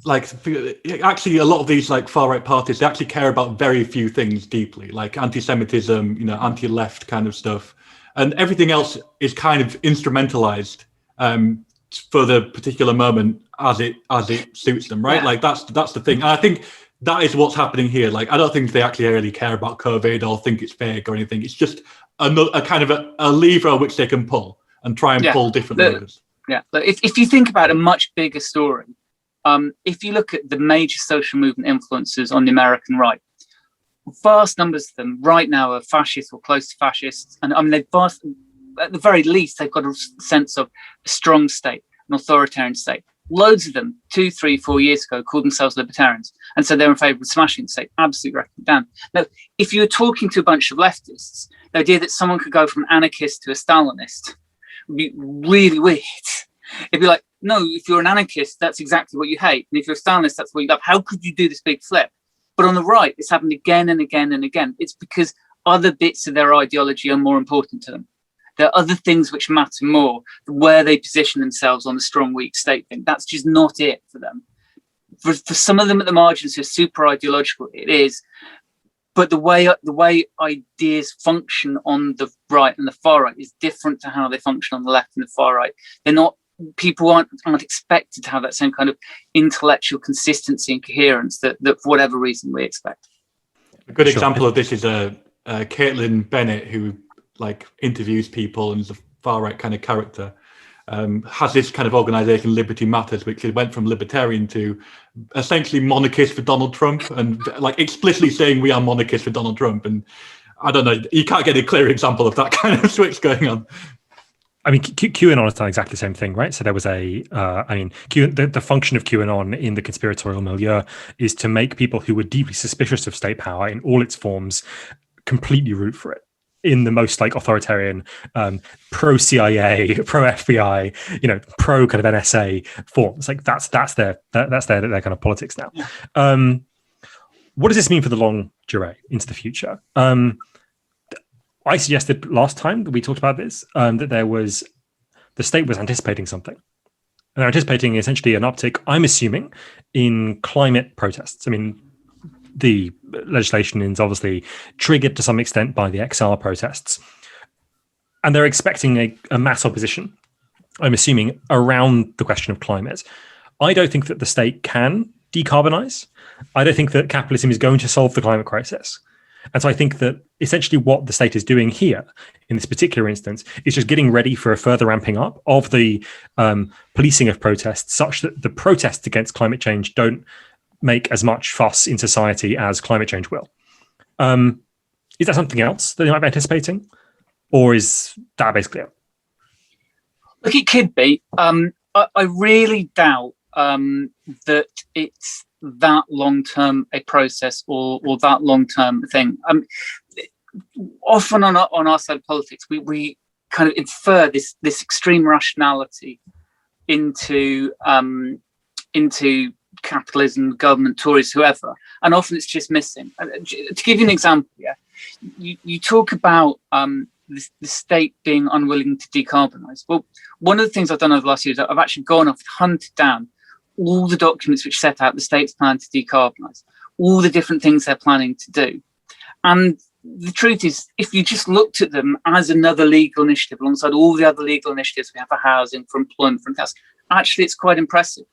actually, a lot of these like far right parties, they actually care about very few things deeply, like anti-Semitism, anti-left kind of stuff, and everything else is kind of instrumentalized for the particular moment as it suits them, right? Like that's the thing. And I think that is what's happening here. Like I don't think they actually really care about COVID or think it's fake or anything. It's just a kind of a lever which they can pull and try and pull different levers. Yeah. If you think about a much bigger story, if you look at the major social movement influences on the American right, vast numbers of them right now are fascists or close to fascists. And I mean, at the very least, they've got a sense of a strong state, an authoritarian state. Loads of them, 2, 3, 4 years ago, called themselves libertarians. And so they're in favour of smashing the state, absolutely wrecking it down. Now, if you were talking to a bunch of leftists, the idea that someone could go from an anarchist to a Stalinist would be really weird. It'd be like, no, if you're an anarchist, that's exactly what you hate. And if you're a Stalinist, that's what you love. How could you do this big flip? But on the right, it's happened again and again and again. It's because other bits of their ideology are more important to them. There are other things which matter more, where they position themselves on the strong, weak state thing. That's just not it for them. For some of them at the margins who are super ideological, it is. But the way ideas function on the right and the far right is different to how they function on the left and the far right. They're not. People aren't expected to have that same kind of intellectual consistency and coherence that for whatever reason we expect. A good example of this is Caitlin Bennett, who like interviews people and is a far right kind of character. Has this kind of organization, Liberty Matters, which went from libertarian to essentially monarchist for Donald Trump, and like explicitly saying we are monarchists for Donald Trump. And I don't know, you can't get a clear example of that kind of switch going on. I mean, QAnon has done exactly the same thing, right? So there was the function of QAnon in the conspiratorial milieu is to make people who were deeply suspicious of state power in all its forms completely root for it in the most like authoritarian, pro CIA, pro FBI, pro kind of NSA forms. Like that's their kind of politics now. Yeah. What does this mean for the long durée into the future? I suggested last time that we talked about this, that the state was anticipating something. And they're anticipating essentially an uptick, I'm assuming, in climate protests. I mean, the legislation is obviously triggered to some extent by the XR protests. And they're expecting a mass opposition, I'm assuming, around the question of climate. I don't think that the state can decarbonize. I don't think that capitalism is going to solve the climate crisis. And so I think that essentially what the state is doing here, in this particular instance, is just getting ready for a further ramping up of the policing of protests, such that the protests against climate change don't make as much fuss in society as climate change will. Is that something else that they might be anticipating? Or is that basically it? Look, it could be. I really doubt that it's that long-term a process or that long-term thing. Often on our side of politics, we kind of infer this extreme rationality into capitalism, government, Tories, whoever, and often it's just missing. To give you an example, you talk about the state being unwilling to decarbonise. Well, one of the things I've done over the last year is I've actually gone off and hunted down all the documents which set out the state's plan to decarbonise, all the different things they're planning to do. And the truth is, if you just looked at them as another legal initiative alongside all the other legal initiatives we have for housing, for employment, for gas, actually it's quite impressive.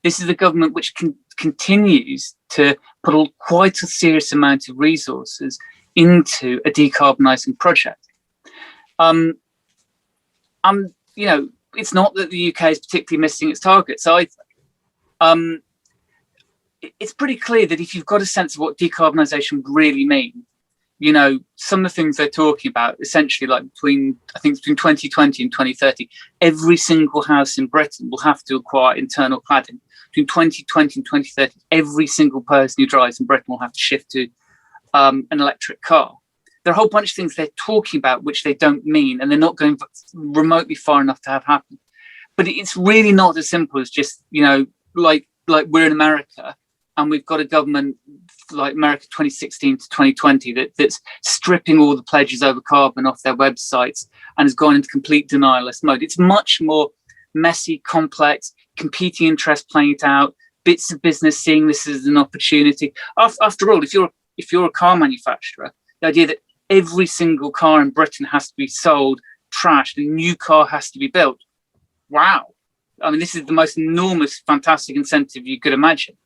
This is a government which continues to put quite a serious amount of resources into a decarbonising project. It's not that the UK is particularly missing its targets either. It's pretty clear that if you've got a sense of what decarbonisation would really mean, some of the things they're talking about, essentially like between 2020 and 2030, every single house in Britain will have to acquire internal cladding. Between 2020 and 2030, every single person who drives in Britain will have to shift to an electric car. There are a whole bunch of things they're talking about which they don't mean, and they're not going remotely far enough to have happen. But it's really not as simple as just, like like we're in America and we've got a government like America 2016 to 2020 that's stripping all the pledges over carbon off their websites and has gone into complete denialist mode. It's much more messy, complex, competing interests playing it out, bits of business seeing this as an opportunity. After all, if you're a car manufacturer, the idea that every single car in Britain has to be sold, trashed, a new car has to be built. Wow. I mean, this is the most enormous, fantastic incentive you could imagine.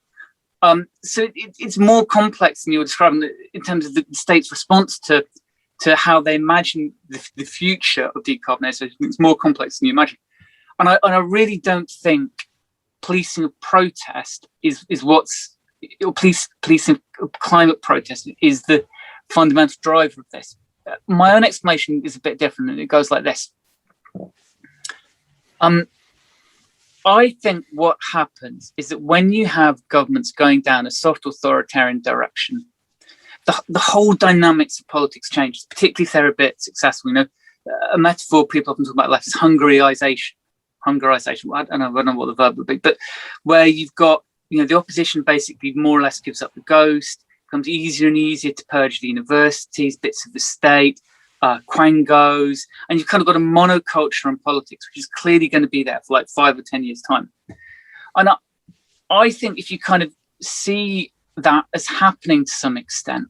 So it's more complex than you were describing in terms of the state's response to how they imagine the future of decarbonisation. It's more complex than you imagine. And I really don't think policing of protest is what's, or policing of climate protest is the fundamental driver of this. My own explanation is a bit different, and it goes like this. I think what happens is that when you have governments going down a soft authoritarian direction, the whole dynamics of politics changes, particularly if they're a bit successful. You know, a metaphor people often talk about left is Hungarization. Well, I don't know what the verb would be, but where you've got, you know, the opposition basically more or less gives up the ghost, becomes easier and easier to purge the universities, bits of the state, quangos, and you've kind of got a monoculture in politics, which is clearly going to be there for like 5 or 10 years' time. And I think if you kind of see that as happening to some extent,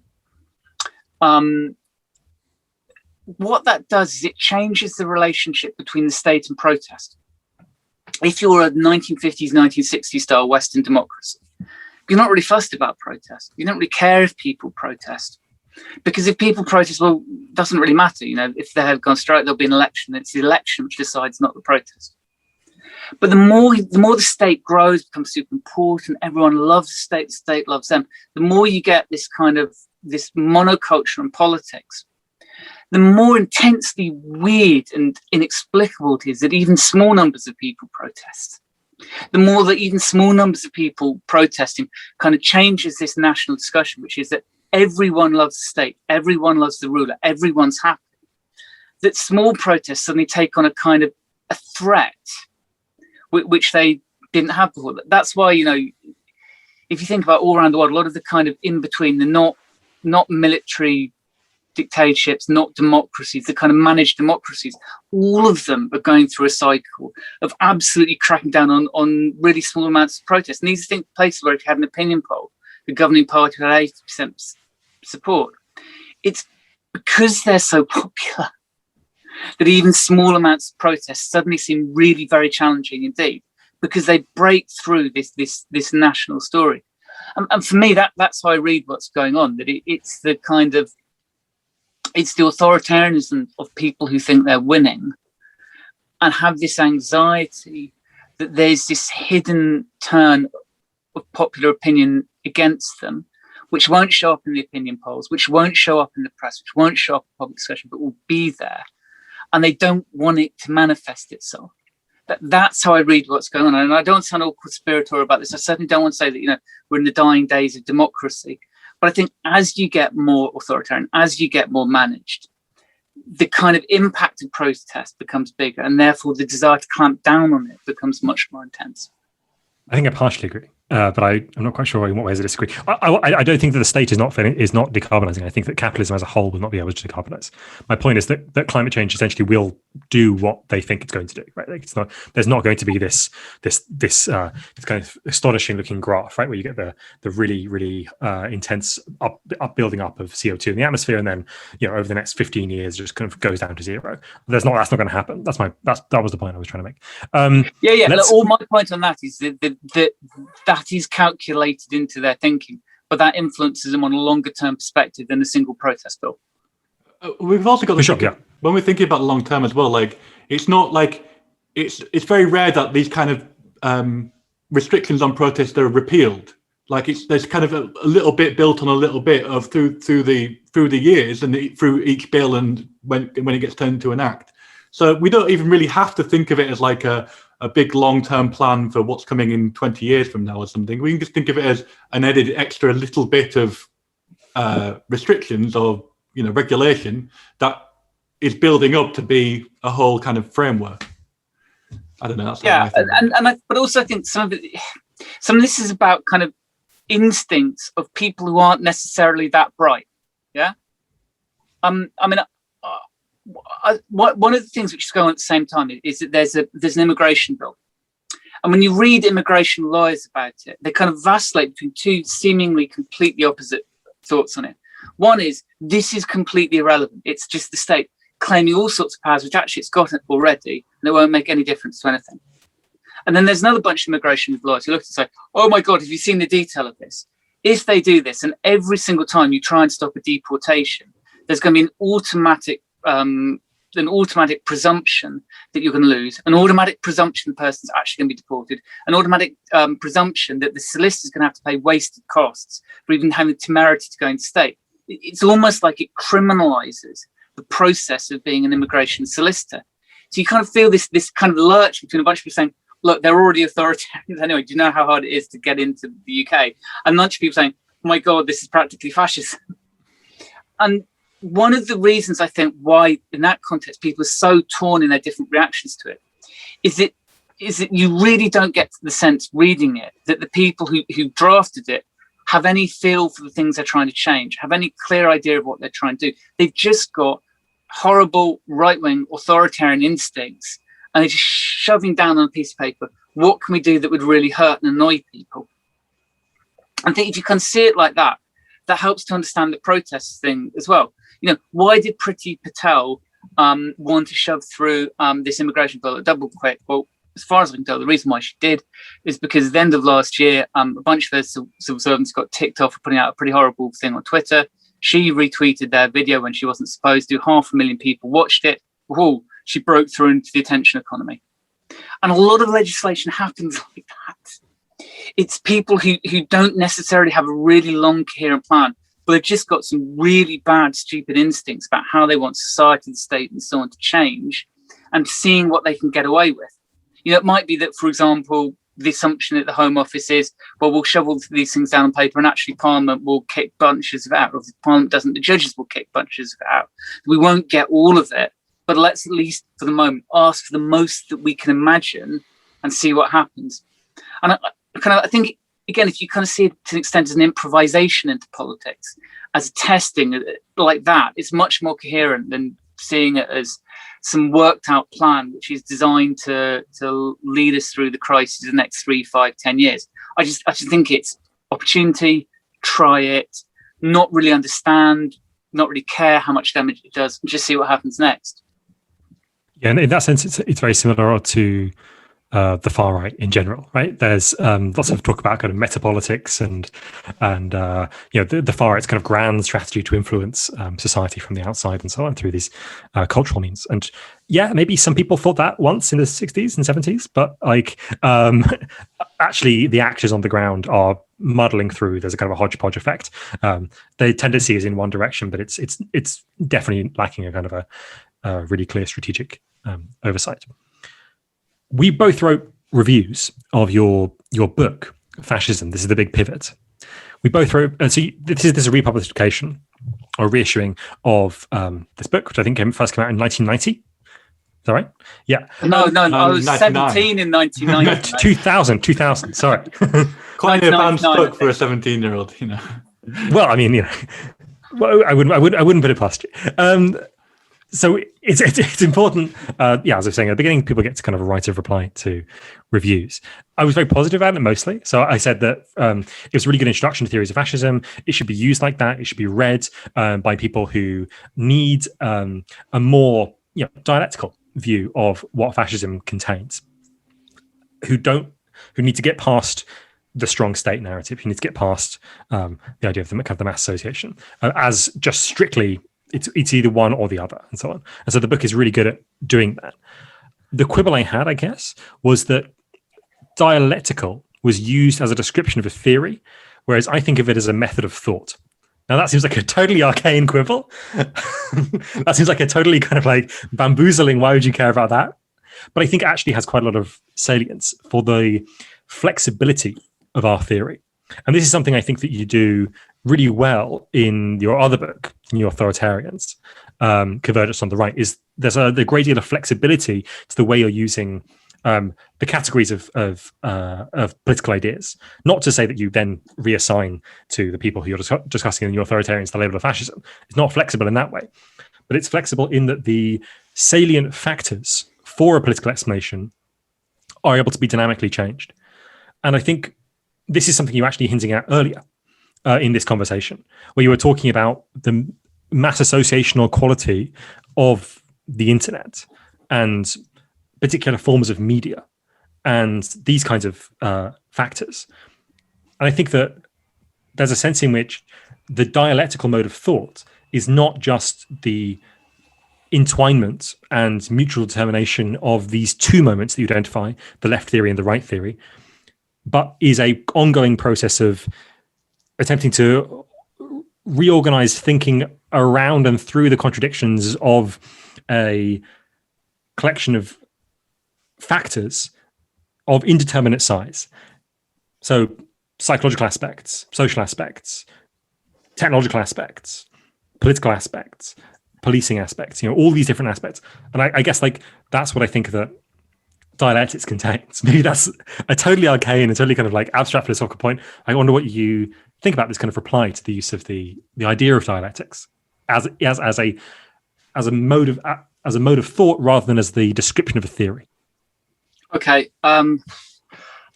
what that does is it changes the relationship between the state and protest. If you're a 1950s, 1960s style Western democracy, you're not really fussed about protest. You don't really care if people protest. Because if people protest, well, it doesn't really matter. You know, if they have gone straight, there'll be an election. It's the election which decides, not the protest. But the more the state grows, becomes super important, everyone loves the state loves them, the more you get this kind of, this monoculture in politics, the more intensely weird and inexplicable it is that even small numbers of people protest. The more that even small numbers of people protesting kind of changes this national discussion, which is that everyone loves the state, everyone loves the ruler, everyone's happy. That small protests suddenly take on a kind of a threat, which they didn't have before. That's why, you know, if you think about all around the world, a lot of the kind of in between, the not military dictatorships, not democracies, the kind of managed democracies, all of them are going through a cycle of absolutely cracking down on really small amounts of protest. And these are places where if you had an opinion poll, the governing party had 80% support. It's because they're so popular that even small amounts of protest suddenly seem really very challenging indeed, because they break through this national story. And for me, that's how I read what's going on, that it's the kind of, it's the authoritarianism of people who think they're winning and have this anxiety that there's this hidden turn of popular opinion against them, which won't show up in the opinion polls, which won't show up in the press, which won't show up in public discussion, but will be there. And they don't want it to manifest itself. That's how I read what's going on. And I don't sound all conspiratorial about this. I certainly don't want to say that, you know, we're in the dying days of democracy. But I think as you get more authoritarian, as you get more managed, the kind of impact of protest becomes bigger, and therefore the desire to clamp down on it becomes much more intense. I think I partially agree, but I'm not quite sure in what ways I disagree. I don't think that the state is not decarbonising. I think that capitalism as a whole will not be able to decarbonise. My point is that climate change essentially will do what they think it's going to do. Right? Like it's not. There's not going to be this kind of astonishing looking graph, right, where you get the really intense building up of CO2 in the atmosphere, and then, you know, over the next 15 years, it just kind of goes down to zero. That's not going to happen. That was the point I was trying to make. Look, all my point on that is that is calculated into their thinking, but that influences them on a longer term perspective than a single protest bill. We've also got when we're thinking about the long term as well, like it's not like it's very rare that these kind of restrictions on protest are repealed. Like there's kind of a little bit built on a little bit of through the years and through each bill and when it gets turned into an act. So we don't even really have to think of it as like a big long-term plan for what's coming in 20 years from now or something. We can just think of it as an added extra little bit of restrictions or, you know, regulation that is building up to be a whole kind of framework. I don't know. That's but also I think some of it, Some of this is about kind of instincts of people who aren't necessarily that bright. Yeah. I mean, one of the things which is going on at the same time is that there's an immigration bill. And when you read immigration lawyers about it, they kind of vacillate between two seemingly completely opposite thoughts on it. One is, this is completely irrelevant. It's just the state claiming all sorts of powers, which actually it's got already, and it won't make any difference to anything. And then there's another bunch of immigration lawyers who look and say, oh my God, have you seen the detail of this? If they do this, and every single time you try and stop a deportation, there's going to be an automatic presumption that you're going to lose, an automatic presumption the person's actually going to be deported, an automatic presumption that the solicitor's going to have to pay wasted costs for even having the temerity to go into state. It's almost like it criminalizes the process of being an immigration solicitor. So you kind of feel this kind of lurch between a bunch of people saying, look, they're already authoritarians anyway. Do you know how hard it is to get into the UK? And a bunch of people saying, oh my God, this is practically fascism. And one of the reasons I think why in that context people are so torn in their different reactions to it is that you really don't get the sense reading it that the people who drafted it have any feel for the things they're trying to change, have any clear idea of what they're trying to do. They've just got horrible right-wing authoritarian instincts, and they're just shoving down on a piece of paper, what can we do that would really hurt and annoy people? I think if you can see it like that, that helps to understand the protest thing as well. You know, why did Priti Patel want to shove through this immigration bill at double quick? Well, as far as I can tell, the reason why she did is because at the end of last year, a bunch of her civil servants got ticked off for putting out a pretty horrible thing on Twitter. She retweeted their video when she wasn't supposed to. 500,000 people watched it. Whoa, she broke through into the attention economy. And a lot of legislation happens like that. It's people who don't necessarily have a really long, coherent plan, but they've just got some really bad, stupid instincts about how they want society, the state, and so on to change, and seeing what they can get away with. You know, it might be that, for example, the assumption at the Home Office is, well, we'll shovel these things down on paper, and actually Parliament will kick bunches of it out. Or if Parliament doesn't, the judges will kick bunches of it out. We won't get all of it, but let's at least, for the moment, ask for the most that we can imagine and see what happens. And I think, again, if you kind of see it to an extent as an improvisation into politics, as a testing like that, it's much more coherent than seeing it as some worked out plan which is designed to lead us through the crisis of the next 3, 5, 10 years. I just think it's opportunity, try it, not really understand, not really care how much damage it does, and just see what happens next. Yeah, and in that sense, it's very similar to the far right in general, right? There's lots of talk about kind of metapolitics and the far right's kind of grand strategy to influence society from the outside and so on through these cultural means. And yeah, maybe some people thought that once in the 60s and 70s, but actually the actors on the ground are muddling through. There's a kind of a hodgepodge effect. The tendency is in one direction, but it's definitely lacking a kind of a really clear strategic oversight. We both wrote reviews of your book, Fascism. This is the big pivot. We both wrote, this is a republication or reissuing of this book, which I think first came out in 1990. Is that right? Yeah. No, I was 17 in 1990. 2000, sorry. Quite an advanced book for a 17-year-old, you know. Well, I mean, I wouldn't put it past you. So it's important. As I was saying at the beginning, people get to kind of a right of reply to reviews. I was very positive about it mostly. So I said that it was a really good introduction to theories of fascism. It should be used like that. It should be read by people who need a more dialectical view of what fascism contains, who need to get past the strong state narrative, who need to get past the idea of the kind of the mass association as just strictly. It's either one or the other, and so on. And so the book is really good at doing that. The quibble I had, I guess, was that dialectical was used as a description of a theory, whereas I think of it as a method of thought. Now that seems like a totally arcane quibble. That seems like a totally kind of like bamboozling. Why would you care about that? But I think it actually has quite a lot of salience for the flexibility of our theory. And this is something I think that you do really well in your other book, New Authoritarians, Convergence on the Right, is there's a great deal of flexibility to the way you're using the categories of political ideas. Not to say that you then reassign to the people who you're discussing in the authoritarians the label of fascism. It's not flexible in that way, but it's flexible in that the salient factors for a political explanation are able to be dynamically changed. And I think this is something you were actually hinting at earlier in this conversation, where you were talking about the mass associational quality of the internet and particular forms of media and these kinds of factors. And I think that there's a sense in which the dialectical mode of thought is not just the entwinement and mutual determination of these two moments that you identify, the left theory and the right theory, but is a ongoing process of attempting to reorganize thinking around and through the contradictions of a collection of factors of indeterminate size. So psychological aspects, social aspects, technological aspects, political aspects, policing aspects, all these different aspects. And I guess that's what I think that dialectics contains. Maybe that's a totally arcane and totally kind of abstract philosophical point. I wonder what you think about this kind of reply to the use of the idea of dialectics as a mode of thought rather than as the description of a theory. Okay.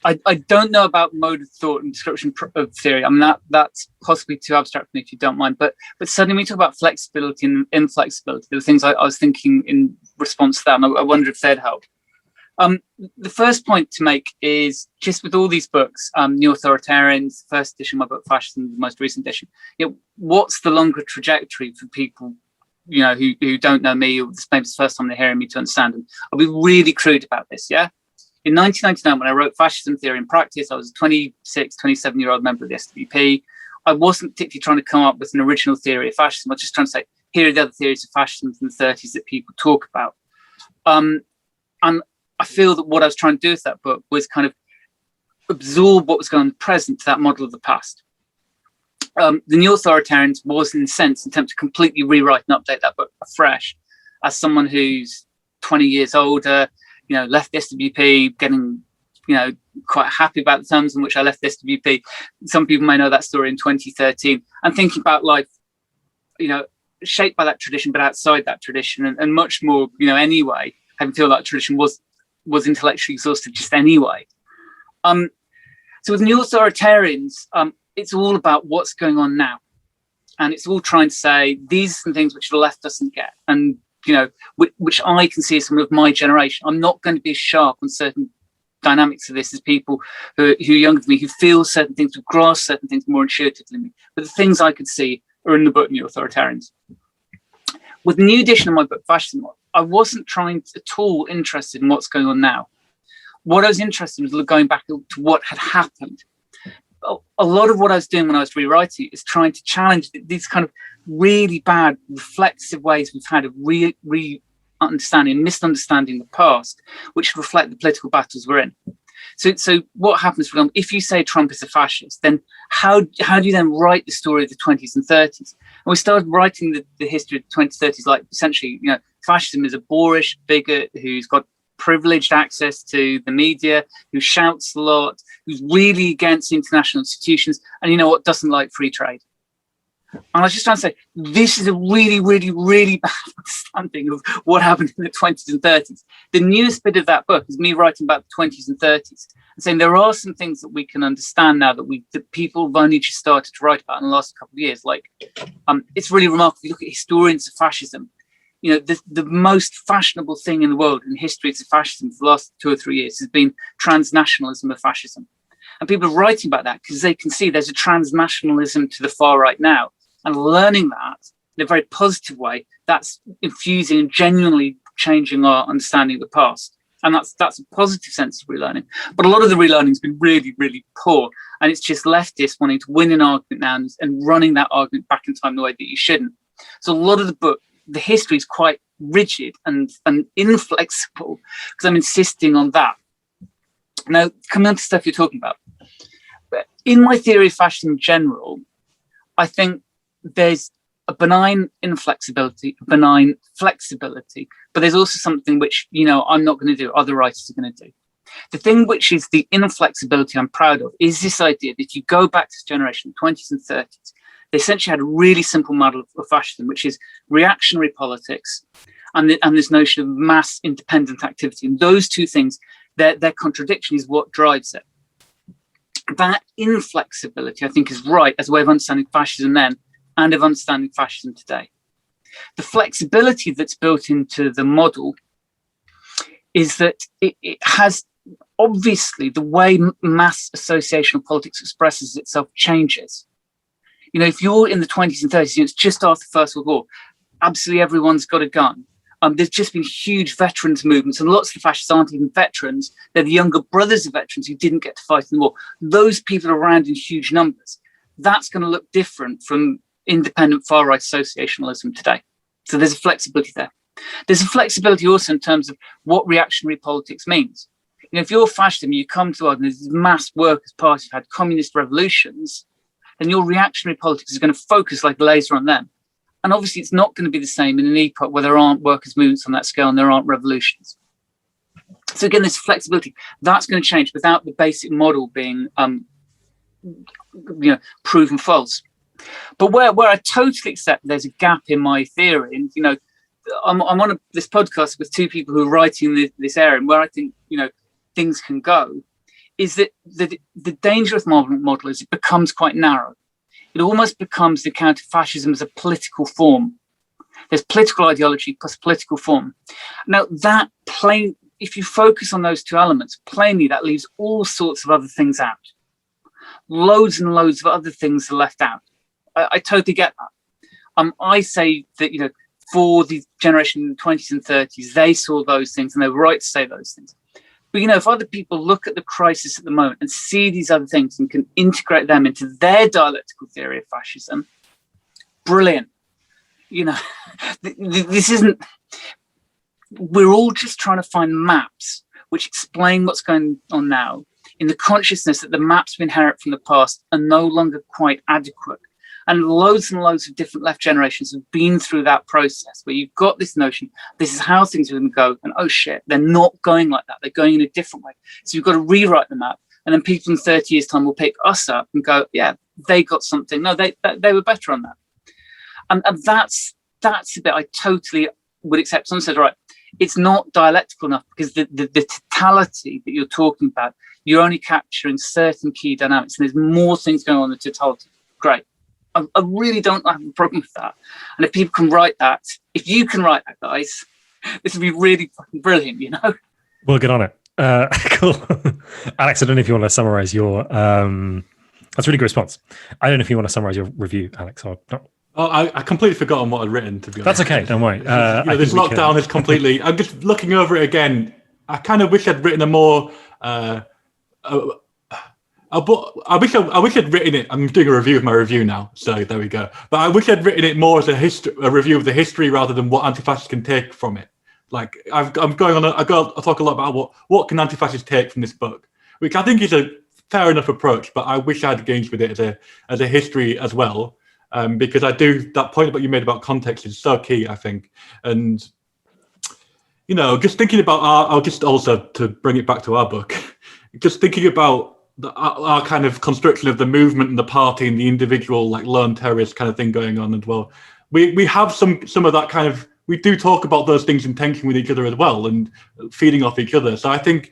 I don't know about mode of thought and description of theory. I mean, that's possibly too abstract for me, if you don't mind. But suddenly when we talk about flexibility and inflexibility, there were things I was thinking in response to that, and I wonder if they'd help. The first point to make is just with all these books, New Authoritarians, first edition, my book Fascism, the most recent edition, what's the longer trajectory for people, who don't know me, or this maybe it's the first time they're hearing me, to understand? And I'll be really crude about this, yeah? In 1999, when I wrote Fascism Theory in Practice, I was a 26, 27-year-old member of the SWP. I wasn't particularly trying to come up with an original theory of fascism. I was just trying to say, here are the other theories of fascism from the 30s that people talk about. And I feel that what I was trying to do with that book was kind of absorb what was going on in the present to that model of the past. The New Authoritarians was, in a sense, an attempt to completely rewrite and update that book afresh. As someone who's 20 years older, left the SWP, getting, quite happy about the terms in which I left the SWP. Some people may know that story in 2013. And thinking about life, shaped by that tradition, but outside that tradition, and much more, anyway, having feel that tradition was intellectually exhausted just anyway. So with New Authoritarians, it's all about what's going on now. And it's all trying to say, these are some things which the left doesn't get. And which I can see as some of my generation. I'm not going to be as sharp on certain dynamics of this as people who are younger than me, who feel certain things, who grasp certain things more intuitively than me. But the things I could see are in the book New Authoritarians. With the new edition of my book, Fascism, I wasn't at all interested in what's going on now. What I was interested in was going back to what had happened. A lot of what I was doing when I was rewriting is trying to challenge these kind of really bad reflexive ways we've had of misunderstanding the past, which reflect the political battles we're in. So what happens, for example, if you say Trump is a fascist, then how do you then write the story of the 20s and 30s? And we started writing the history of the 20s, 30s, like essentially, fascism is a boorish bigot who's got privileged access to the media, who shouts a lot, who's really against international institutions, and doesn't like free trade. And I was just trying to say, this is a really, really, really bad understanding of what happened in the 20s and 30s. The newest bit of that book is me writing about the 20s and 30s and saying there are some things that we can understand now that people have only just started to write about in the last couple of years. Like, it's really remarkable. You look at historians of fascism, the most fashionable thing in the world in history of fascism for the last 2 or 3 years has been transnationalism of fascism. And people are writing about that because they can see there's a transnationalism to the far right now. And learning that in a very positive way, that's infusing and genuinely changing our understanding of the past. And that's a positive sense of relearning. But a lot of the relearning has been really, really poor. And it's just leftists wanting to win an argument now and running that argument back in time the way that you shouldn't. So a lot of the book, the history is quite rigid and inflexible because I'm insisting on that. Now, coming on to stuff you're talking about. In my theory of fascism in general, I think there's a benign inflexibility, a benign flexibility, but there's also something which, I'm not going to do, other writers are going to do. The thing which is the inflexibility I'm proud of is this idea that if you go back to this generation, 20s and 30s, they essentially had a really simple model of fascism, which is reactionary politics and this notion of mass independent activity. And those two things, their contradiction is what drives it. That inflexibility, I think, is right as a way of understanding fascism then and of understanding fascism today. The flexibility that's built into the model is that it has, obviously, the way mass associational politics expresses itself changes. If you're in the 20s and 30s, it's just after the First World War, absolutely everyone's got a gun. There's just been huge veterans movements, and lots of the fascists aren't even veterans. They're the younger brothers of veterans who didn't get to fight in the war. Those people are around in huge numbers. That's going to look different from independent far-right associationalism today. So there's a flexibility there. There's a flexibility also in terms of what reactionary politics means. If you're fascism, you come to us and there's mass workers' parties who've had communist revolutions, then your reactionary politics is going to focus like a laser on them. And obviously, it's not going to be the same in an epoch where there aren't workers' movements on that scale and there aren't revolutions. So again, this flexibility, that's going to change without the basic model being proven false. But where I totally accept there's a gap in my theory, and I'm on this podcast with two people who are writing this area, and where I think things can go, is that the danger of the model is it becomes quite narrow. It almost becomes the account of fascism as a political form. There's political ideology plus political form. Now, if you focus on those two elements, plainly that leaves all sorts of other things out. Loads and loads of other things are left out. I totally get that. I say that, for the generation in the 20s and 30s, they saw those things and they were right to say those things. But, if other people look at the crisis at the moment and see these other things and can integrate them into their dialectical theory of fascism, brilliant. This isn't, we're all just trying to find maps which explain what's going on now in the consciousness that the maps we inherit from the past are no longer quite adequate. And loads of different left generations have been through that process where you've got this notion, this is how things are going to go. And oh shit, they're not going like that. They're going in a different way. So you've got to rewrite the map. And then people in 30 years' time will pick us up and go, yeah, they got something. No, they were better on that. And that's a bit I totally would accept. Someone said, right, it's not dialectical enough because the totality that you're talking about, you're only capturing certain key dynamics. And there's more things going on in the totality. Great. I really don't have a problem with that. And if people can write that, if you can write that, guys, this would be really fucking brilliant, We'll get on it. Cool. Alex, I don't know if you want to summarize your... that's a really good response. I don't know if you want to summarize your review, Alex, or not. Oh, I completely forgotten what I'd written, to be honest. That's okay, don't worry. This lockdown is completely... I'm just looking over it again. I kind of wish I'd written a more... I wish I'd written it. I'm doing a review of my review now, so there we go. But I wish I'd written it more as a review of the history rather than what anti-fascists can take from it. Like I'm going on. I talk a lot about what can anti-fascists take from this book, which I think is a fair enough approach. But I wish I had engaged with it as a history as well, because I do that point that you made about context is so key, I think. And just thinking about I'll just also to bring it back to our book, just thinking about our kind of construction of the movement and the party and the individual like lone terrorist kind of thing going on as well. We have some of that kind of, we do talk about those things in tension with each other as well and feeding off each other. So I think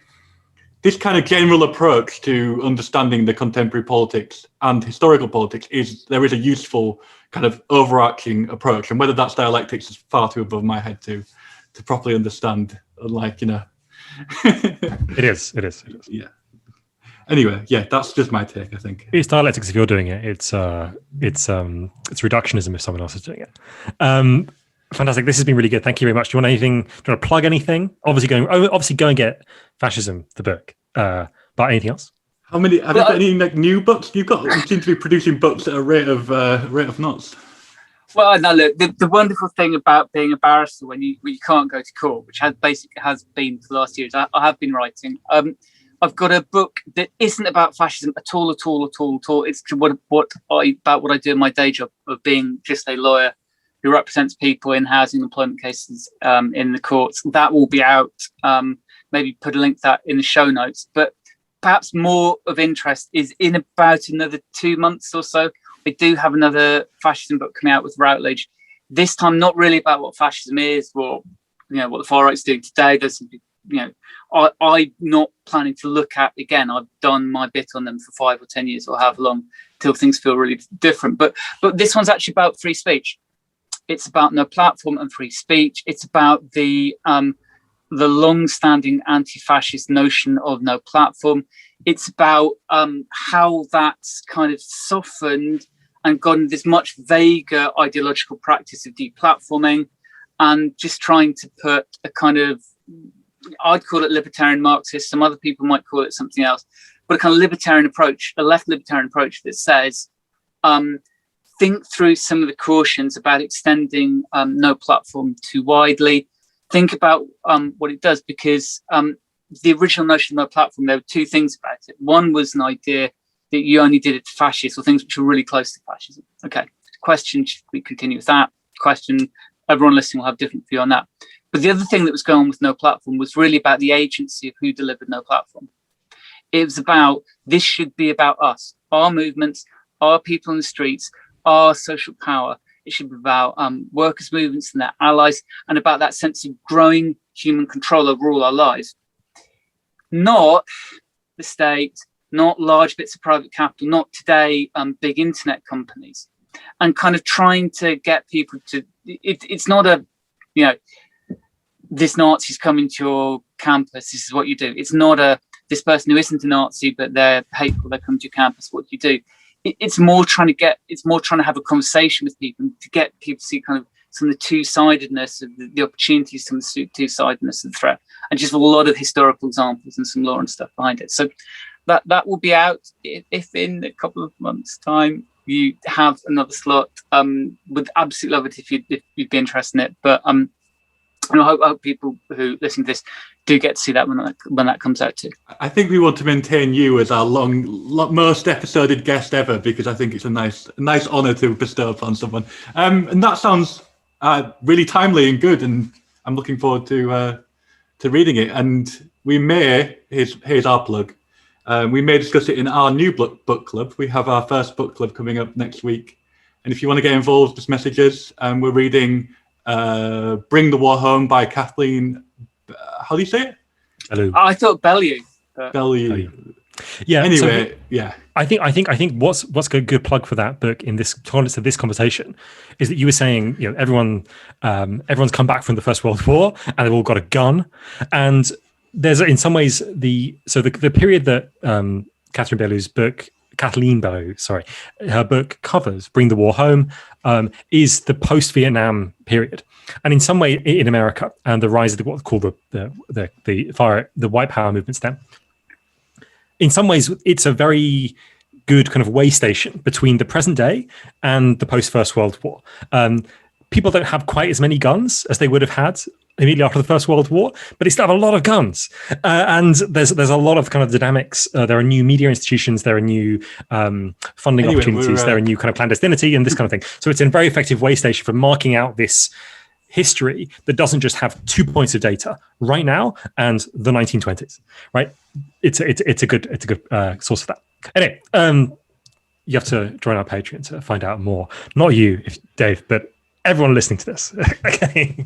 this kind of general approach to understanding the contemporary politics and historical politics there is a useful kind of overarching approach, and whether that's dialectics is far too above my head to properly understand. Unlike it is. Yeah. Anyway, yeah, that's just my take, I think. It's dialectics if you're doing it. It's reductionism if someone else is doing it. Fantastic. This has been really good. Thank you very much. Do you want to plug anything? Obviously go and get Fascism, the book. But anything else? Have you got any new books? You seem to be producing books at a rate of knots. Well, no, look, the wonderful thing about being a barrister when you can't go to court, which has been for the last years, I have been writing. I've got a book that isn't about fascism at all. It's about what I do in my day job of being just a lawyer who represents people in housing employment cases in the courts. That will be out. Maybe put a link to that in the show notes. But perhaps more of interest is in about another 2 months or so, we do have another fascism book coming out with Routledge. This time, not really about what fascism is or what the far right's doing today. There's I'm not planning to look at again. I've done my bit on them for 5 or 10 years or however long till things feel really different. But this one's actually about free speech. It's about no platform and free speech. It's about the long-standing anti-fascist notion of no platform. It's about how that's kind of softened and gotten this much vaguer ideological practice of deplatforming and just trying to put a kind of, I'd call it libertarian Marxist, some other people might call it something else, but a kind of libertarian approach, a left libertarian approach that says, think through some of the cautions about extending no platform too widely. Think about what it does, because the original notion of no platform, there were two things about it. One was an idea that you only did it to fascists or things which were really close to fascism. Okay, question, should we continue with that? Question, everyone listening will have a different view on that. But the other thing that was going on with no platform was really about the agency of who delivered no platform. It was about, this should be about us, our movements, our people in the streets, our social power. It should be about workers' movements and their allies, and about that sense of growing human control over all our lives. Not the state, not large bits of private capital, not today big internet companies. And kind of trying to get people to, it's not a, this Nazi's coming to your campus, this is what you do. It's not a, this person who isn't a Nazi, but they're hateful, they come to your campus, what do you do? It's more trying to have a conversation with people to get people to see kind of some of the two-sidedness of the opportunities, some of the two-sidedness of the threat, and just a lot of historical examples and some law and stuff behind it. So that will be out if in a couple of months' time you have another slot. Would absolutely love it if you'd be interested in it. But and I hope people who listen to this do get to see that when that comes out too. I think we want to maintain you as our most episoded guest ever, because I think it's a nice honour to bestow upon someone. And that sounds really timely and good, and I'm looking forward to reading it. And we may, here's our plug, we may discuss it in our new book club. We have our first book club coming up next week, and if you want to get involved, just message us. We're reading Bring the War Home by Kathleen. How do you say it? Hello. I thought Bellew. Bellew. Yeah. Anyway, so, yeah. I think what's a good plug for that book in this context of this conversation is that you were saying, everyone's come back from the First World War and they've all got a gun, and there's in some ways the period that Kathleen Bellew, her book covers, Bring the War Home, is the post-Vietnam period. And in some way, in America, and the rise of what's called the white power movements then, in some ways, it's a very good kind of way station between the present day and the post-First World War. People don't have quite as many guns as they would have had immediately after the First World War, but they still have a lot of guns. And there's a lot of kind of dynamics. There are new media institutions, there are new funding opportunities, there are new kind of clandestinity and this kind of thing. So it's a very effective way station for marking out this history that doesn't just have 2 points of data, right now and the 1920s, right? It's a good source of that. Anyway, you have to join our Patreon to find out more. Not you, Dave, but everyone listening to this. Okay.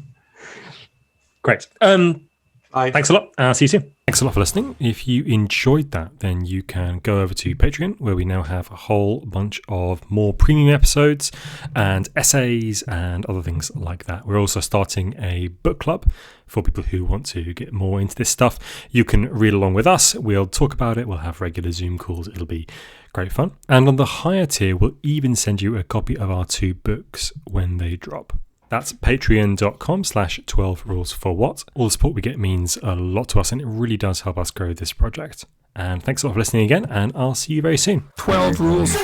Great. Bye. Thanks a lot. See you soon. Thanks a lot for listening. If you enjoyed that, then you can go over to Patreon, where we now have a whole bunch of more premium episodes and essays and other things like that. We're also starting a book club for people who want to get more into this stuff. You can read along with us. We'll talk about it. We'll have regular Zoom calls. It'll be great fun. And on the higher tier, we'll even send you a copy of our 2 books when they drop. That's patreon.com/12 rules for what. All the support we get means a lot to us, and it really does help us grow this project. And thanks a lot for listening again, and I'll see you very soon. 12 rules.